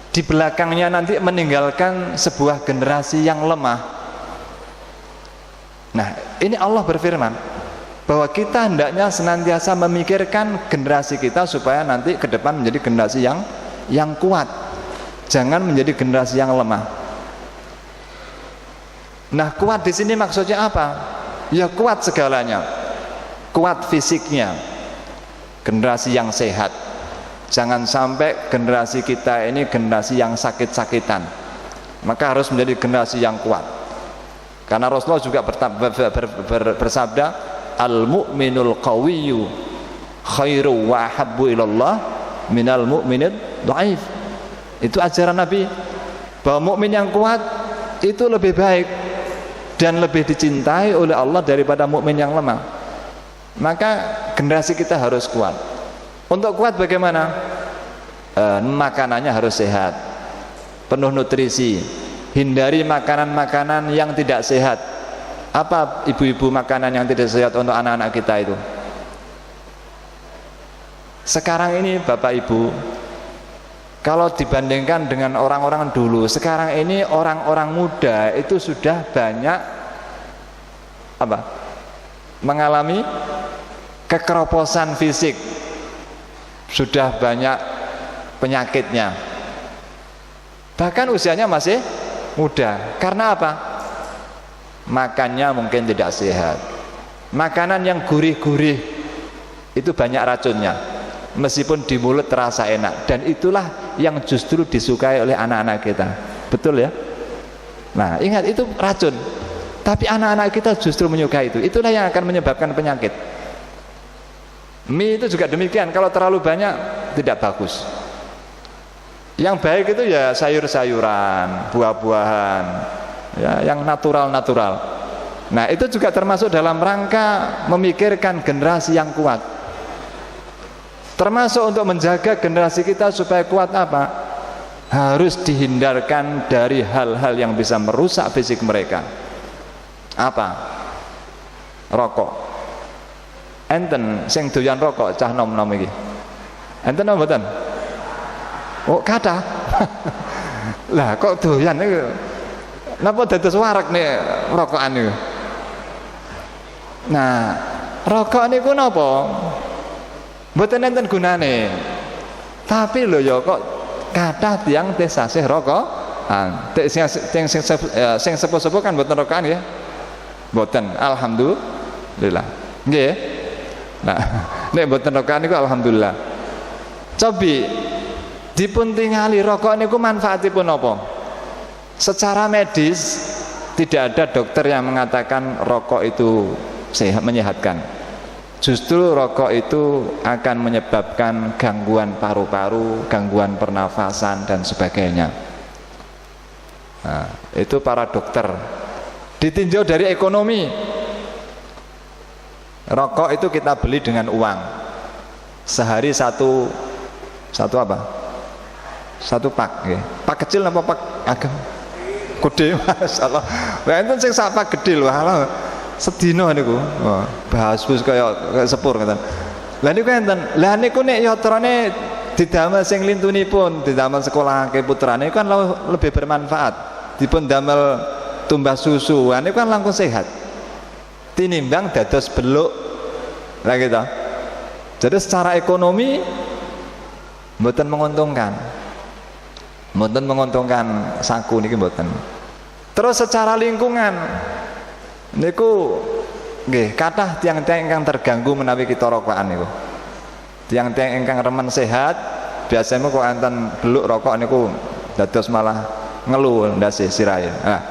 di belakangnya nanti meninggalkan sebuah generasi yang lemah. Nah, ini Allah berfirman bahwa kita hendaknya senantiasa memikirkan generasi kita supaya nanti ke depan menjadi generasi yang kuat, jangan menjadi generasi yang lemah. Nah, kuat di sini maksudnya apa? Ya kuat segalanya, kuat fisiknya, generasi yang sehat. Jangan sampai generasi kita ini generasi yang sakit-sakitan, maka harus menjadi generasi yang kuat. Karena Rasulullah juga bersabda, al-mu'minul qawiyyu khairu wa habbu ilallah minal mu'minid dhaif. Itu ajaran Nabi, bahwa mukmin yang kuat itu lebih baik dan lebih dicintai oleh Allah daripada mukmin yang lemah. Maka generasi kita harus kuat. Untuk kuat bagaimana? Makanannya harus sehat, penuh nutrisi, hindari makanan-makanan yang tidak sehat. Apa ibu-ibu makanan yang tidak sehat untuk anak-anak kita itu? Sekarang ini Bapak Ibu, kalau dibandingkan dengan orang-orang dulu, sekarang ini orang-orang muda itu sudah banyak apa? Mengalami kekeroposan fisik, sudah banyak penyakitnya, bahkan usianya masih muda. Karena apa? Makannya mungkin tidak sehat, makanan yang gurih-gurih itu banyak racunnya, meskipun di mulut terasa enak, dan itulah yang justru disukai oleh anak-anak kita. Betul ya? Nah, ingat, itu racun, tapi anak-anak kita justru menyukai itu. Itulah yang akan menyebabkan penyakit. Mie itu juga demikian, kalau terlalu banyak tidak bagus. Yang baik itu ya sayur-sayuran, buah-buahan, ya, yang natural-natural. Nah, itu juga termasuk dalam rangka memikirkan generasi yang kuat. Termasuk untuk menjaga generasi kita supaya kuat apa? Harus dihindarkan dari hal-hal yang bisa merusak fisik mereka. Apa? Rokok. Enten sing doyan rokok cah nom-nom iki. Enten apa mboten? Oh, kathah. Lah kok doyan niku? Napa dados warak nih rokokan niku? Nah, rokok niku napa? Mboten enten gunane. Tapi lho ya kok kathah tiyang tesasih rokokan. Sing sepuh-sepuh kan mboten rokokan ya? Mboten, alhamdulillah. Nggih. Nah, nek mboten rokokan niku alhamdulillah. Cobi dipun tingali rokok niku manfaatipun apa? Secara medis tidak ada dokter yang mengatakan rokok itu sehat, menyehatkan. Justru rokok itu akan menyebabkan gangguan paru-paru, gangguan pernafasan dan sebagainya. Nah, itu para dokter. Ditinjau dari ekonomi. Rokok itu kita beli dengan uang. Sehari satu apa? Satu pak, ya. Pak kecil apa pak ageng? Gede, masalah. Lah enten sing sak pak gede lho, sedina niku. Wah, bahas-bus kaya sepur ngoten. Lah niku enten. Lah niku nek yatrane didamel sing lintunipun, didamel sekolahake putrane kan lebih bermanfaat. Dipun damel tumbas susu, niku kan langkung sehat. Tinimbang dados beluk lah gitu. Jadi secara ekonomi mboten menguntungkan. Mboten menguntungkan saku niki mboten. Terus secara lingkungan niku nggih kathah tiyang-tiyang ingkang terganggu menawi kita rokokan niku. Tiyang-tiyang ingkang remen sehat biasanya kok enten beluk rokok niku dados malah ngeluh ndase sirahe. Nah,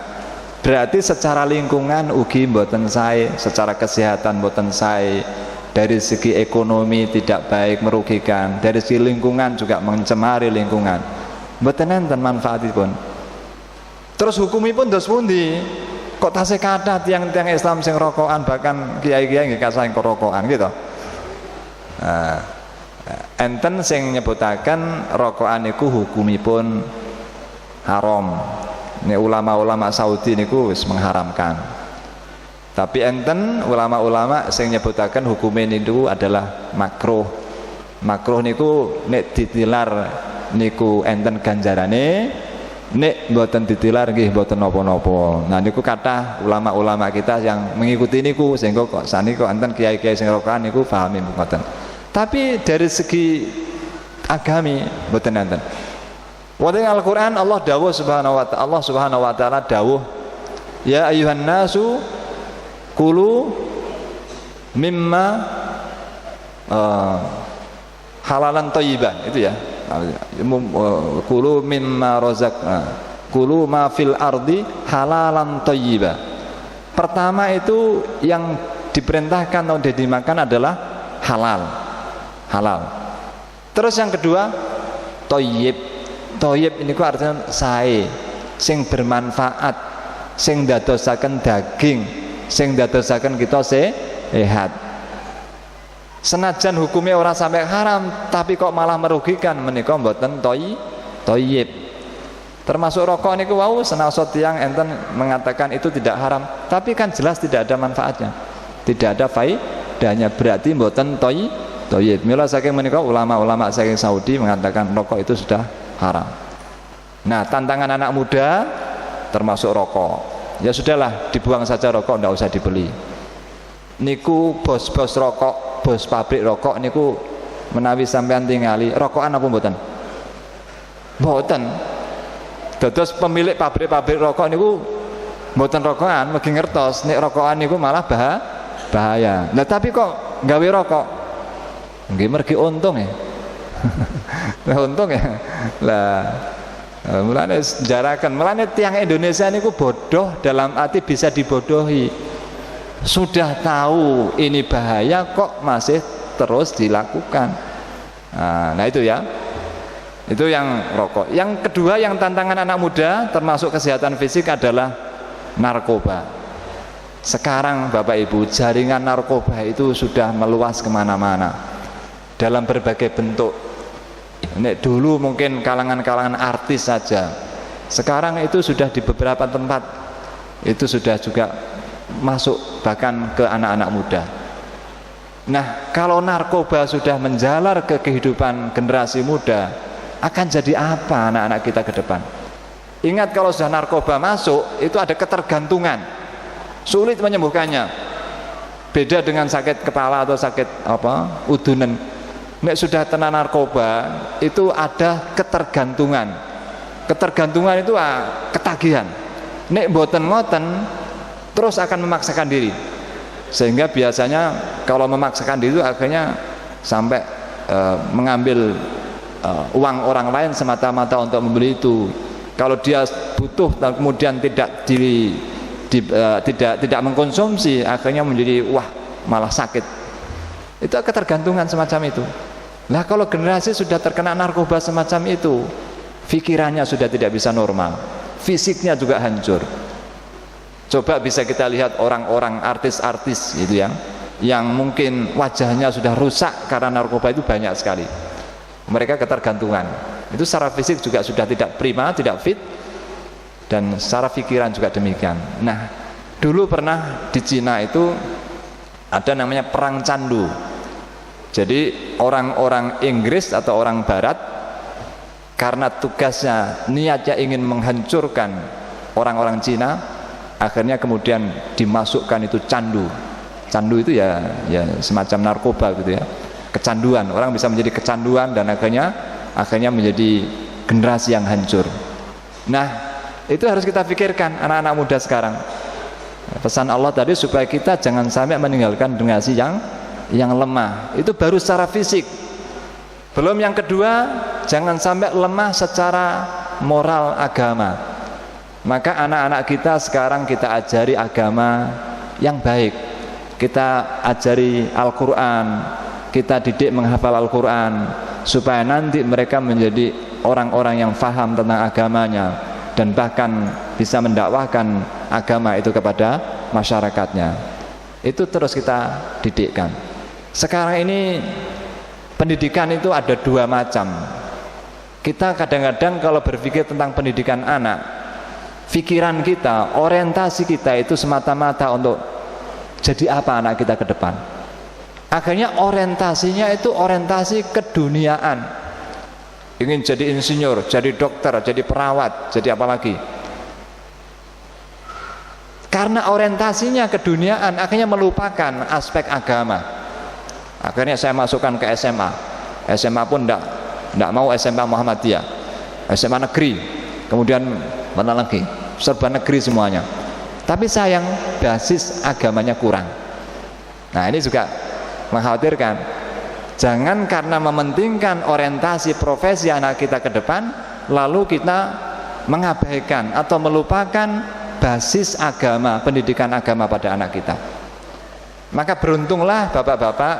berarti secara lingkungan ugi mboten sae, secara kesehatan mboten sae, dari segi ekonomi tidak baik, merugikan, dari segi lingkungan juga mencemari lingkungan. Mboten enten manfaatipun. Terus hukumipun dos pundi? Kok tasih kathah tiang-tiang Islam sing rokokan, bahkan kiai-kiai nggih kasang rokokan gitu. Nah, enten sing nyebutaken rokokan niku hukumipun haram. Ini ulama-ulama Saudi niku wis mengharamkan. Tapi enten ulama-ulama sing nyebutaken hukume niku adalah makruh. Makruh niku nek ditilar niku enten ganjarane, nek mboten ditilar nggih mboten napa-napa. Nah niku kathah ulama-ulama kita yang mengikuti niku sehingga kok saniki kok enten kiai-kiai sing rokokan niku pahami mboten. Tapi dari segi agami mboten enten. Wonten Al-Qur'an Allah dawuh Allah Subhanahu wa taala dawuh, ya ayyuhan nasu kulu mimma halalan thayyiban, itu ya. Kulu mimma kulu ma fil ardi halalan thayyiban. Pertama itu yang diperintahkan untuk dimakan adalah halal. Terus yang kedua thayyib. Thayyib ini artinya sae, sing bermanfaat, sing dadosaken daging, sing dadosaken kita sehat. Senajan hukumnya orang sampai haram, tapi kok malah merugikan, menika mboten thayyib. Termasuk rokok niku wau senasa tiyang enten mengatakan itu tidak haram, tapi kan jelas tidak ada manfaatnya, tidak ada faedahnya, berarti mboten thayyib. Mila saking menika ulama-ulama saking Saudi mengatakan rokok itu sudah haram. Nah, tantangan anak muda termasuk rokok. Ya sudahlah, dibuang saja rokok, tidak usah dibeli. Niku bos-bos rokok, bos pabrik rokok niku menawi sampean tingali rokokan apa mboten? Mboten. Dados pemilik pabrik-pabrik rokok niku mboten rokokan, mergi ngertos nek rokokan niku malah bahaya. Nah, tapi kok gawe rokok? Nggih mergi untung ya. Untung ya. Lah mulane jaraken, mulane tiang Indonesia niku bodoh dalam arti bisa dibodohi. Sudah tahu ini bahaya kok masih terus dilakukan. Nah itu ya. Itu yang rokok. Yang kedua yang tantangan anak muda termasuk kesehatan fisik adalah narkoba. Sekarang Bapak Ibu, jaringan narkoba itu sudah meluas kemana-mana dalam berbagai bentuk. Nek dulu mungkin kalangan-kalangan artis saja, sekarang itu sudah di beberapa tempat itu sudah juga masuk bahkan ke anak-anak muda. Nah, kalau narkoba sudah menjalar ke kehidupan generasi muda, akan jadi apa anak-anak kita ke depan? Ingat, kalau sudah narkoba masuk itu ada ketergantungan, sulit menyembuhkannya. Beda dengan sakit kepala atau sakit udunan. Nek sudah kena narkoba itu ada ketergantungan. Ketergantungan itu ketagihan. Nek mboten ngoten terus akan memaksakan diri. Sehingga biasanya kalau memaksakan diri itu akhirnya sampai mengambil uang orang lain semata-mata untuk membeli itu. Kalau dia butuh dan kemudian tidak mengkonsumsi, akhirnya menjadi malah sakit. Itu ketergantungan semacam itu. Nah, kalau generasi sudah terkena narkoba semacam itu, pikirannya sudah tidak bisa normal, fisiknya juga hancur. Coba bisa kita lihat orang-orang artis-artis gitu yang mungkin wajahnya sudah rusak karena narkoba itu banyak sekali. Mereka ketergantungan. Itu secara fisik juga sudah tidak prima, tidak fit, dan secara pikiran juga demikian. Nah, dulu pernah di Cina itu ada namanya perang candu. Jadi orang-orang Inggris atau orang Barat karena tugasnya, niatnya ingin menghancurkan orang-orang Cina, akhirnya kemudian dimasukkan itu candu. Candu itu ya semacam narkoba gitu ya. Kecanduan, orang bisa menjadi kecanduan dan akhirnya menjadi generasi yang hancur. Nah, itu harus kita pikirkan anak-anak muda sekarang. Pesan Allah tadi supaya kita jangan sampai meninggalkan generasi yang lemah. Itu baru secara fisik. Belum yang kedua, jangan sampai lemah secara moral agama. Maka anak-anak kita sekarang kita ajari agama yang baik. Kita ajari Al-Quran, kita didik menghafal Al-Quran, supaya nanti mereka menjadi orang-orang yang faham tentang agamanya dan bahkan bisa mendakwahkan agama itu kepada masyarakatnya. Itu terus kita didikkan. Sekarang ini pendidikan itu ada dua macam. Kita kadang-kadang kalau berpikir tentang pendidikan anak, pikiran kita, orientasi kita itu semata-mata untuk jadi apa anak kita ke depan. Akhirnya orientasinya itu orientasi keduniaan. Ingin jadi insinyur, jadi dokter, jadi perawat, jadi apa lagi. Karena orientasinya keduniaan, akhirnya melupakan aspek agama. Akhirnya saya masukkan ke SMA. SMA pun enggak mau SMA Muhammadiyah, SMA negeri. Kemudian mana lagi? Serba negeri semuanya. Tapi sayang, basis agamanya kurang. Nah, ini juga mengkhawatirkan. Jangan karena mementingkan orientasi profesi anak kita ke depan, lalu kita mengabaikan atau melupakan basis agama, pendidikan agama pada anak kita. Maka beruntunglah bapak-bapak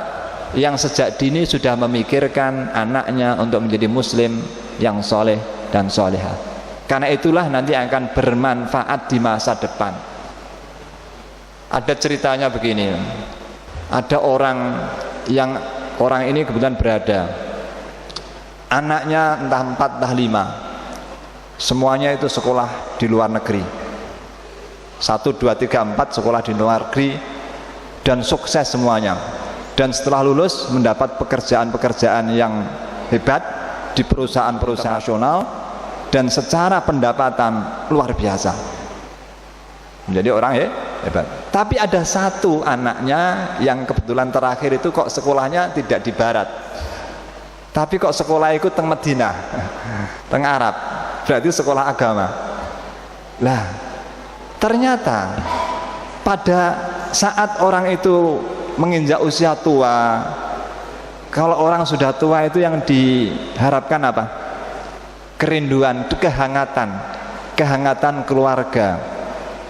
yang sejak dini sudah memikirkan anaknya untuk menjadi muslim yang soleh dan solehah. Karena itulah nanti akan bermanfaat di masa depan. Ada ceritanya begini, ada orang ini kebetulan berada, anaknya entah 4 entah 5, semuanya itu sekolah di luar negeri, 1, 2, 3, 4 sekolah di luar negeri, dan sukses semuanya. Dan setelah lulus mendapat pekerjaan-pekerjaan yang hebat di perusahaan-perusahaan nasional, dan secara pendapatan luar biasa, menjadi orang hebat. Tapi ada satu anaknya yang kebetulan terakhir itu kok sekolahnya tidak di barat, tapi kok sekolah ikut teng Madinah, teng Arab, berarti sekolah agama. Lah, ternyata pada saat orang itu menginjak usia tua, kalau orang sudah tua itu yang diharapkan apa? Kerinduan, kehangatan keluarga.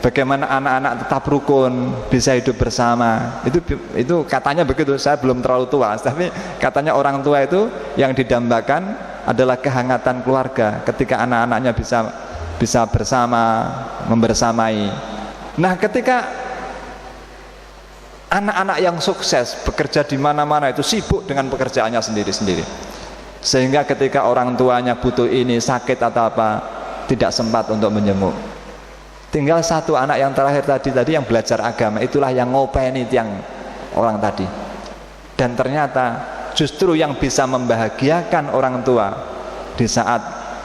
Bagaimana anak-anak tetap rukun, bisa hidup bersama. Itu katanya begitu. Saya belum terlalu tua, tapi katanya orang tua itu yang didambakan adalah kehangatan keluarga ketika anak-anaknya bisa bersama, membersamai. Nah, ketika anak-anak yang sukses bekerja di mana-mana itu sibuk dengan pekerjaannya sendiri-sendiri, sehingga ketika orang tuanya butuh ini, sakit atau apa, tidak sempat untuk menjenguk. Tinggal satu anak yang terakhir tadi yang belajar agama, itulah yang ngopeni tiang orang tadi. Dan ternyata justru yang bisa membahagiakan orang tua di saat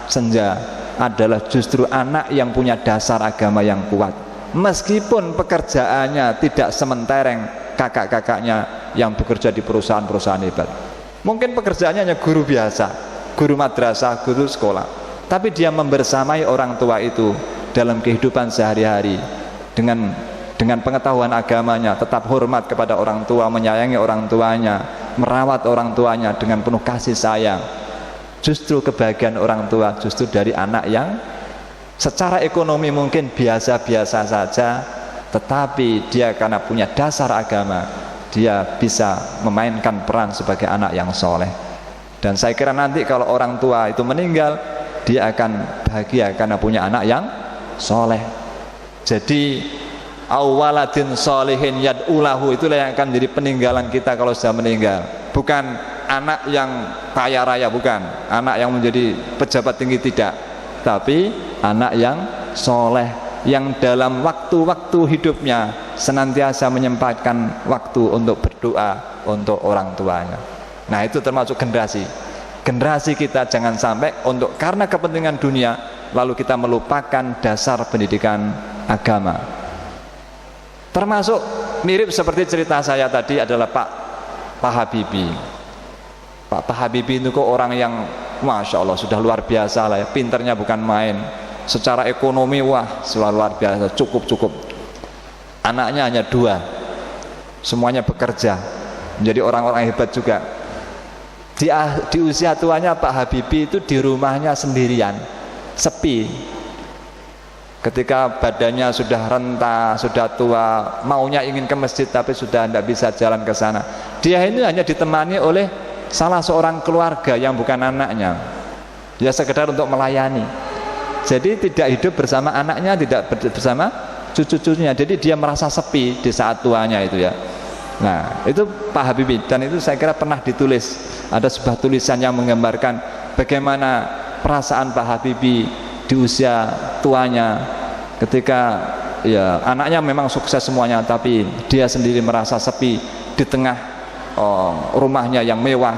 senja adalah justru anak yang punya dasar agama yang kuat. Meskipun pekerjaannya tidak sementereng kakak-kakaknya yang bekerja di perusahaan-perusahaan hebat. Mungkin pekerjaannya hanya guru biasa, guru madrasah, guru sekolah, tapi dia membersamai orang tua itu dalam kehidupan sehari-hari dengan pengetahuan agamanya, tetap hormat kepada orang tua, menyayangi orang tuanya, merawat orang tuanya dengan penuh kasih sayang. Justru kebahagiaan orang tua justru dari anak yang secara ekonomi mungkin biasa-biasa saja, tetapi dia karena punya dasar agama, dia bisa memainkan peran sebagai anak yang soleh. Dan saya kira nanti kalau orang tua itu meninggal, dia akan bahagia karena punya anak yang soleh. Jadi awaladin solihin yad'ulahu, itulah yang akan menjadi peninggalan kita kalau sudah meninggal. Bukan anak yang kaya raya, bukan anak yang menjadi pejabat tinggi, tidak, tapi anak yang soleh, yang dalam waktu-waktu hidupnya senantiasa menyempatkan waktu untuk berdoa untuk orang tuanya. Nah, itu termasuk generasi kita. Jangan sampai untuk karena kepentingan dunia lalu kita melupakan dasar pendidikan agama. Termasuk mirip seperti cerita saya tadi adalah Pak Habibie. Pak Habibie itu kok orang yang Masya Allah sudah luar biasa lah ya, pinternya bukan main. Secara ekonomi wah luar biasa, cukup. Anaknya hanya 2, semuanya bekerja, menjadi orang-orang hebat juga. Di usia tuanya Pak Habibie itu di rumahnya sendirian, sepi. Ketika badannya sudah renta, sudah tua, maunya ingin ke masjid tapi sudah tidak bisa jalan ke sana, dia ini hanya ditemani oleh salah seorang keluarga yang bukan anaknya, ya sekedar untuk melayani. Jadi tidak hidup bersama anaknya, tidak bersama cucu-cucunya. Jadi dia merasa sepi di saat tuanya itu ya. Nah, itu Pak Habibie, dan itu saya kira pernah ditulis. Ada sebuah tulisan yang menggambarkan bagaimana perasaan Pak Habibie di usia tuanya ketika ya anaknya memang sukses semuanya, tapi dia sendiri merasa sepi di tengah rumahnya yang mewah,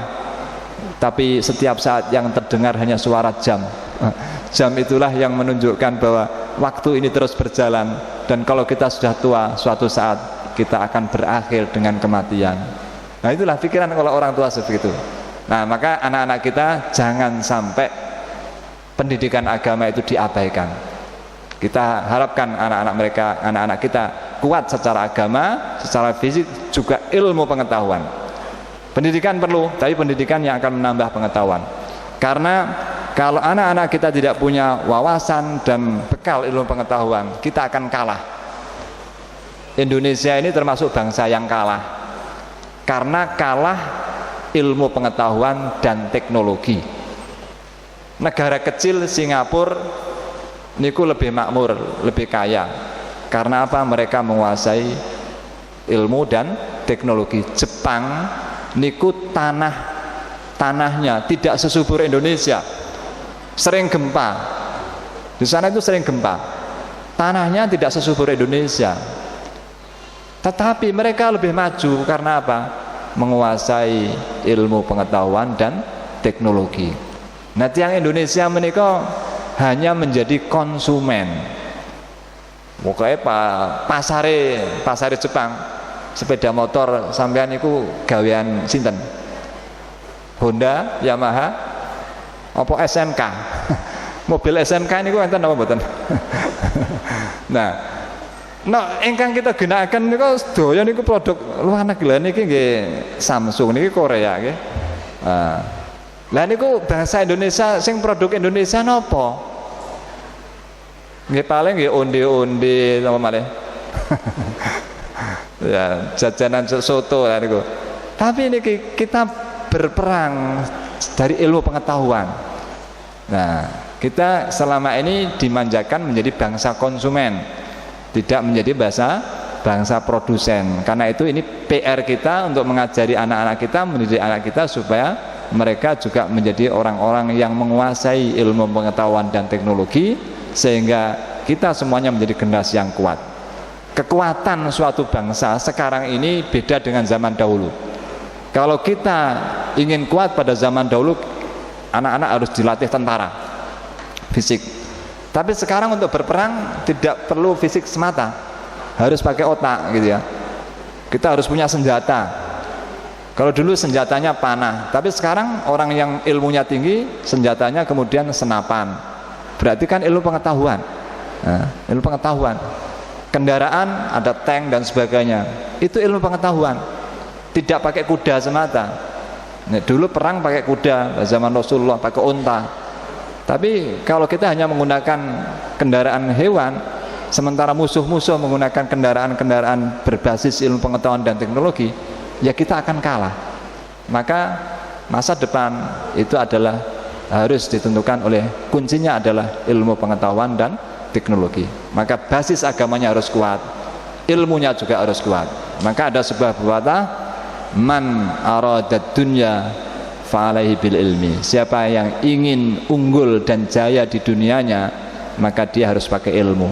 tapi setiap saat yang terdengar hanya suara jam. Jam itulah yang menunjukkan bahwa waktu ini terus berjalan, dan kalau kita sudah tua, suatu saat kita akan berakhir dengan kematian. Nah, itulah pikiran kalau orang tua seperti itu. Nah, maka anak-anak kita jangan sampai pendidikan agama itu diabaikan. Kita harapkan anak-anak kita kuat secara agama, secara fisik, juga ilmu pengetahuan. Pendidikan perlu, tapi pendidikan yang akan menambah pengetahuan. Karena kalau anak-anak kita tidak punya wawasan dan bekal ilmu pengetahuan, kita akan kalah. Indonesia ini termasuk bangsa yang kalah, karena kalah ilmu pengetahuan dan teknologi. Negara kecil Singapura niku lebih makmur, lebih kaya. Karena apa? Mereka menguasai ilmu dan teknologi. Jepang niku tanahnya tidak sesubur Indonesia, sering gempa. Di sana itu sering gempa, tanahnya tidak sesubur Indonesia, tetapi mereka lebih maju karena apa? Menguasai ilmu pengetahuan dan teknologi. Nah, tiang Indonesia menika hanya menjadi konsumen. Pokoknya pasare Jepang, sepeda motor sampean niku gawean sinten? Honda, Yamaha, apa SNK? Mobil SNK niku enten apa mboten? Nah, ingkang kita gunakan niku sedaya niku produk luar negeri. Niki nggih Samsung, niki Korea nggih. Lah niku bangsa Indonesia sing produk Indonesia napa? Nggih paling nggih onde-onde napa malih. Ya, jajanan soto lah niku. Tapi niki kita berperang dari ilmu pengetahuan. Nah, kita selama ini dimanjakan menjadi bangsa konsumen, tidak menjadi bangsa produsen. Karena itu ini PR kita untuk mengajari anak-anak kita, mendidik anak kita supaya mereka juga menjadi orang-orang yang menguasai ilmu pengetahuan dan teknologi, sehingga kita semuanya menjadi generasi yang kuat. Kekuatan suatu bangsa sekarang ini beda dengan zaman dahulu. Kalau kita ingin kuat pada zaman dahulu, anak-anak harus dilatih tentara, fisik. Tapi sekarang untuk berperang tidak perlu fisik semata, harus pakai otak gitu ya. Kita harus punya senjata. Kalau dulu senjatanya panah, tapi sekarang orang yang ilmunya tinggi, senjatanya kemudian senapan. Berarti kan ilmu pengetahuan. Nah, ilmu pengetahuan. Kendaraan ada tank dan sebagainya. Itu ilmu pengetahuan. Tidak pakai kuda semata. Nah, dulu perang pakai kuda, zaman Rasulullah pakai unta. Tapi kalau kita hanya menggunakan kendaraan hewan, sementara musuh-musuh menggunakan kendaraan-kendaraan berbasis ilmu pengetahuan dan teknologi, ya kita akan kalah. Maka masa depan itu adalah harus ditentukan oleh, kuncinya adalah ilmu pengetahuan dan teknologi. Maka basis agamanya harus kuat, ilmunya juga harus kuat. Maka ada sebuah pepatah, man aradad dunya fa'alaihi bil ilmi. Siapa yang ingin unggul dan jaya di dunianya, maka dia harus pakai ilmu.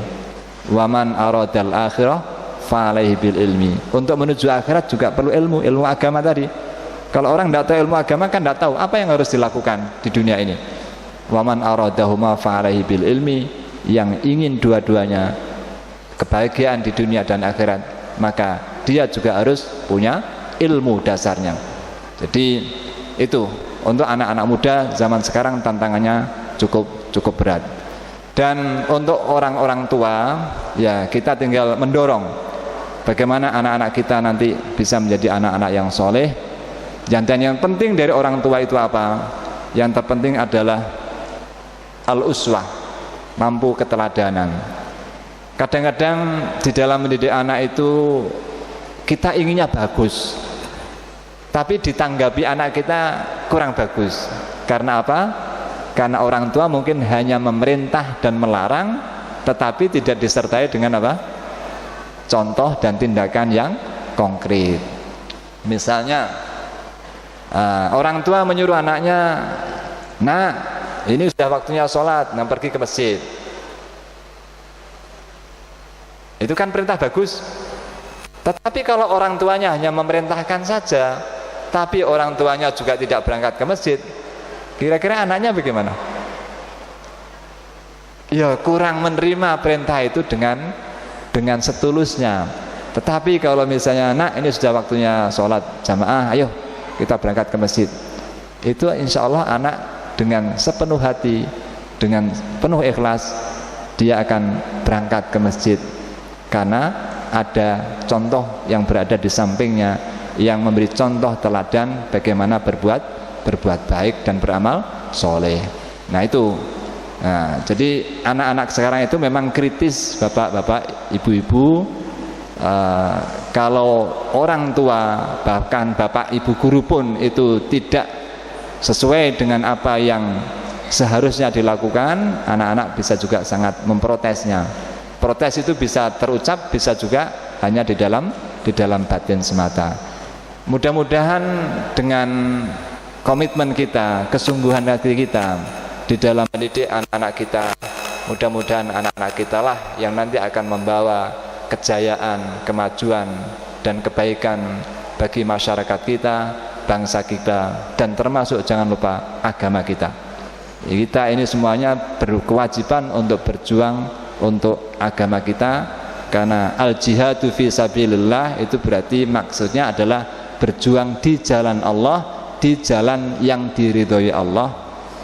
Waman aradal akhirah fa'alaihi bil ilmi. Untuk menuju akhirat juga perlu ilmu agama tadi. Kalau orang tidak tahu ilmu agama kan tidak tahu apa yang harus dilakukan di dunia ini. Waman aradahuma fa'alaihi bil ilmi. Yang ingin dua-duanya, kebahagiaan di dunia dan akhirat, maka dia juga harus punya ilmu dasarnya. Jadi itu untuk anak-anak muda zaman sekarang tantangannya cukup berat. Dan untuk orang-orang tua, ya kita tinggal mendorong bagaimana anak-anak kita nanti bisa menjadi anak-anak yang soleh. Dan yang penting dari orang tua itu apa? Yang terpenting adalah al-uswah, mampu keteladanan. Kadang-kadang di dalam mendidik anak itu kita inginnya bagus, tapi ditanggapi anak kita kurang bagus. Karena apa? Karena orang tua mungkin hanya memerintah dan melarang, tetapi tidak disertai dengan apa? Contoh dan tindakan yang konkret. Misalnya orang tua menyuruh anaknya, "Nah, ini sudah waktunya sholat, nah pergi ke masjid." Itu kan perintah bagus. Tetapi kalau orang tuanya hanya memerintahkan saja, tapi orang tuanya juga tidak berangkat ke masjid, kira-kira anaknya bagaimana? Ya kurang menerima perintah itu dengan setulusnya. Tetapi kalau misalnya, "Nak, ini sudah waktunya sholat jamaah, ayo kita berangkat ke masjid," itu insya Allah anak dengan sepenuh hati, dengan penuh ikhlas, dia akan berangkat ke masjid. Karena ada contoh yang berada di sampingnya yang memberi contoh teladan bagaimana berbuat baik dan beramal soleh. Nah itu, jadi anak-anak sekarang itu memang kritis, bapak-bapak, ibu-ibu. Kalau orang tua, bahkan bapak ibu guru pun itu tidak sesuai dengan apa yang seharusnya dilakukan, anak-anak bisa juga sangat memprotesnya. Protes itu bisa terucap, bisa juga hanya di dalam batin semata. Mudah-mudahan dengan komitmen kita, kesungguhan hati kita di dalam mendidik anak-anak kita, mudah-mudahan anak-anak kita lah yang nanti akan membawa kejayaan, kemajuan dan kebaikan bagi masyarakat kita, bangsa kita, dan termasuk jangan lupa agama kita. Kita ini semuanya berkewajiban untuk berjuang untuk agama kita, karena al-jihadu fi sabilillah itu berarti maksudnya adalah berjuang di jalan Allah, di jalan yang diridhoi Allah,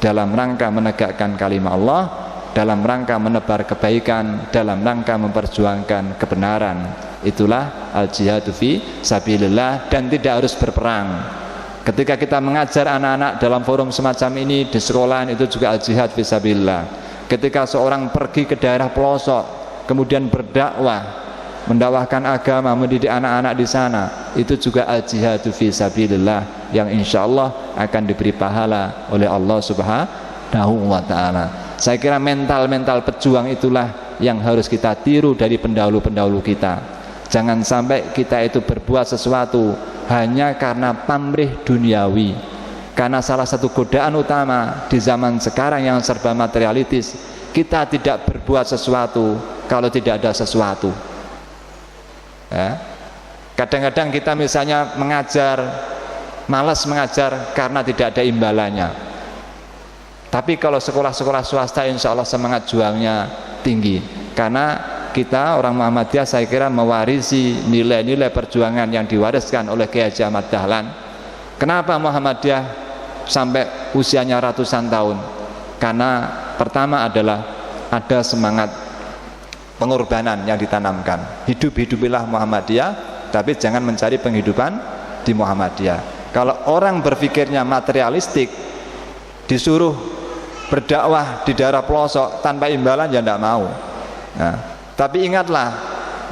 dalam rangka menegakkan kalimat Allah, dalam rangka menebar kebaikan, dalam rangka memperjuangkan kebenaran. Itulah al-jihadu fi sabilillah, dan tidak harus berperang. Ketika kita mengajar anak-anak dalam forum semacam ini di sekolahan, itu juga al-jihad fi sabilillah. Ketika seorang pergi ke daerah pelosok kemudian berdakwah, mendakwahkan agama, mendidik anak-anak di sana, itu juga al-jihadu fi sabilillah yang insya Allah akan diberi pahala oleh Allah Subhanahu wa ta'ala. Saya kira mental-mental pejuang itulah yang harus kita tiru dari pendahulu-pendahulu kita. Jangan sampai kita itu berbuat sesuatu hanya karena pamrih duniawi. Karena salah satu godaan utama di zaman sekarang yang serba materialistis, kita tidak berbuat sesuatu kalau tidak ada sesuatu. Kadang-kadang kita misalnya mengajar, malas mengajar karena tidak ada imbalannya. Tapi kalau sekolah-sekolah swasta, insya Allah semangat juangnya tinggi. Karena kita orang Muhammadiyah, saya kira mewarisi nilai-nilai perjuangan yang diwariskan oleh Kiai Haji Ahmad Dahlan. Kenapa Muhammadiyah sampai usianya ratusan tahun? Karena pertama adalah ada semangat pengorbanan yang ditanamkan. Hidup-hidupilah Muhammadiyah, tapi jangan mencari penghidupan di Muhammadiyah. Kalau orang berpikirnya materialistik, disuruh berdakwah di daerah pelosok tanpa imbalan, ya tidak mau. Nah, tapi ingatlah,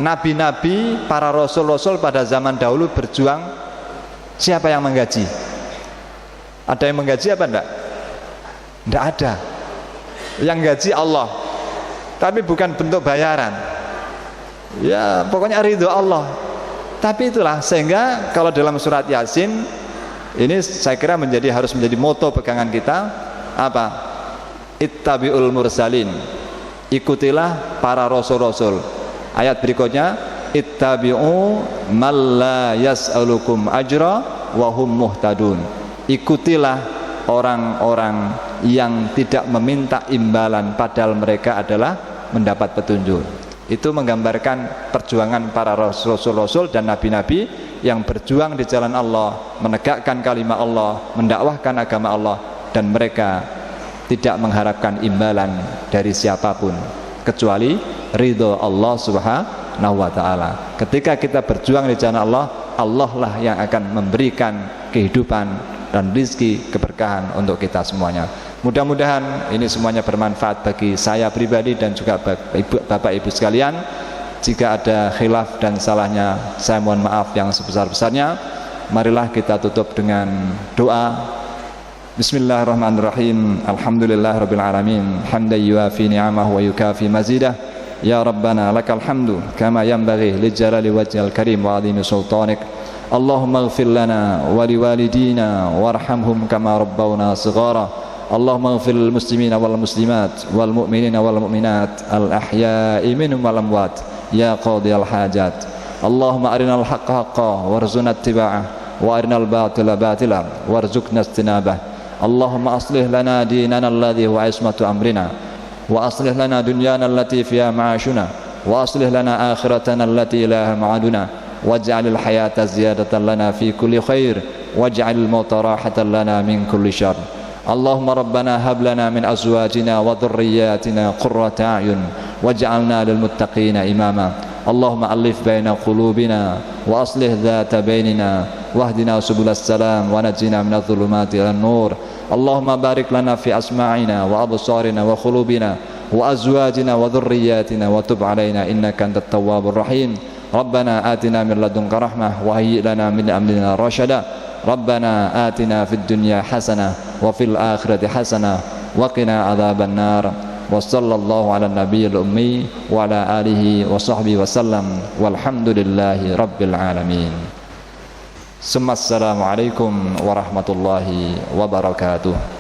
nabi-nabi, para rasul-rasul pada zaman dahulu berjuang, siapa yang menggaji? Ada yang menggaji apa enggak? Enggak ada. Yang gaji Allah, tapi bukan bentuk bayaran. Ya pokoknya ridho Allah. Tapi itulah, sehingga kalau dalam surat Yasin ini saya kira harus menjadi moto pegangan kita, apa? Ittabi'ul mursalin, ikutilah para rasul-rasul. Ayat berikutnya, ittabi'u man la yas'alukum ajra wa hum muhtadun. Ikutilah orang-orang yang tidak meminta imbalan padahal mereka adalah mendapat petunjuk. Itu menggambarkan perjuangan para rasul-rasul dan nabi-nabi yang berjuang di jalan Allah, menegakkan kalimat Allah, mendakwahkan agama Allah, dan mereka tidak mengharapkan imbalan dari siapapun kecuali ridho Allah Subhanahu wa ta'ala. Ketika kita berjuang di jalan Allah, Allah lah yang akan memberikan kehidupan dan rizki, keberkahan untuk kita semuanya. Mudah-mudahan ini semuanya bermanfaat bagi saya pribadi dan juga Bapak Ibu sekalian. Jika ada khilaf dan salahnya, saya mohon maaf yang sebesar-besarnya. Marilah kita tutup dengan doa. Bismillahirrahmanirrahim. Alhamdulillahirabbil alamin. Hamdan yuafi ni'amahu wa yukafi mazidah. Ya Rabbana lakal hamdu kama yanbaghi lijalali wajhil karim wa 'azimi sultanik. Allahumma ighfir lana wa liwalidina warhamhum kama rabbawna shighara. Allahumma ighfir lil muslimina wal muslimat wal mu'minina wal mu'minat al ahya'i minhum wal amwat ya qadiyal hajat. Allahumma arinal haqqa haqqan warzuqna ittiba'ah wa arinal batila batila warzuqna ijtinabah. Allahumma aslih lana dinana alladhi huwa ismatu amrina wa aslih lana dunyana allati fiha ma'ashuna wa aslih lana akhiratana allati ilaha ma'aduna waj'alil hayata ziyadatan lana fi kulli khair waj'alil mauta rahatan lana min kulli syarr. Allahumma rabbana hab lana min azwajina wa dhurriyyatina qurrata a'yun waj'alna lil muttaqina imama. Allahumma alif baina qulubina wa aslih dhata bainina wahdina subulas salam wa najina minadh dhulumati ilan nur. Allahumma barik lana fi asma'ina wa absarina wa qulubina wa azwajina wa dhurriyyatina wa tub alaina innaka antat tawwabur rahim. Rabbana atina min ladunka rahmah wa hayyi lana min amrina rashada. Rabbana atina fid dunya hasanah wa fil akhirati hasanah wa qina adzaban nar. Wa sallallahu ala nabiyil ummi wa ala alihi wa sahbihi wa sallam walhamdulillahi rabbil alamin. Assalamualaikum warahmatullahi wabarakatuh.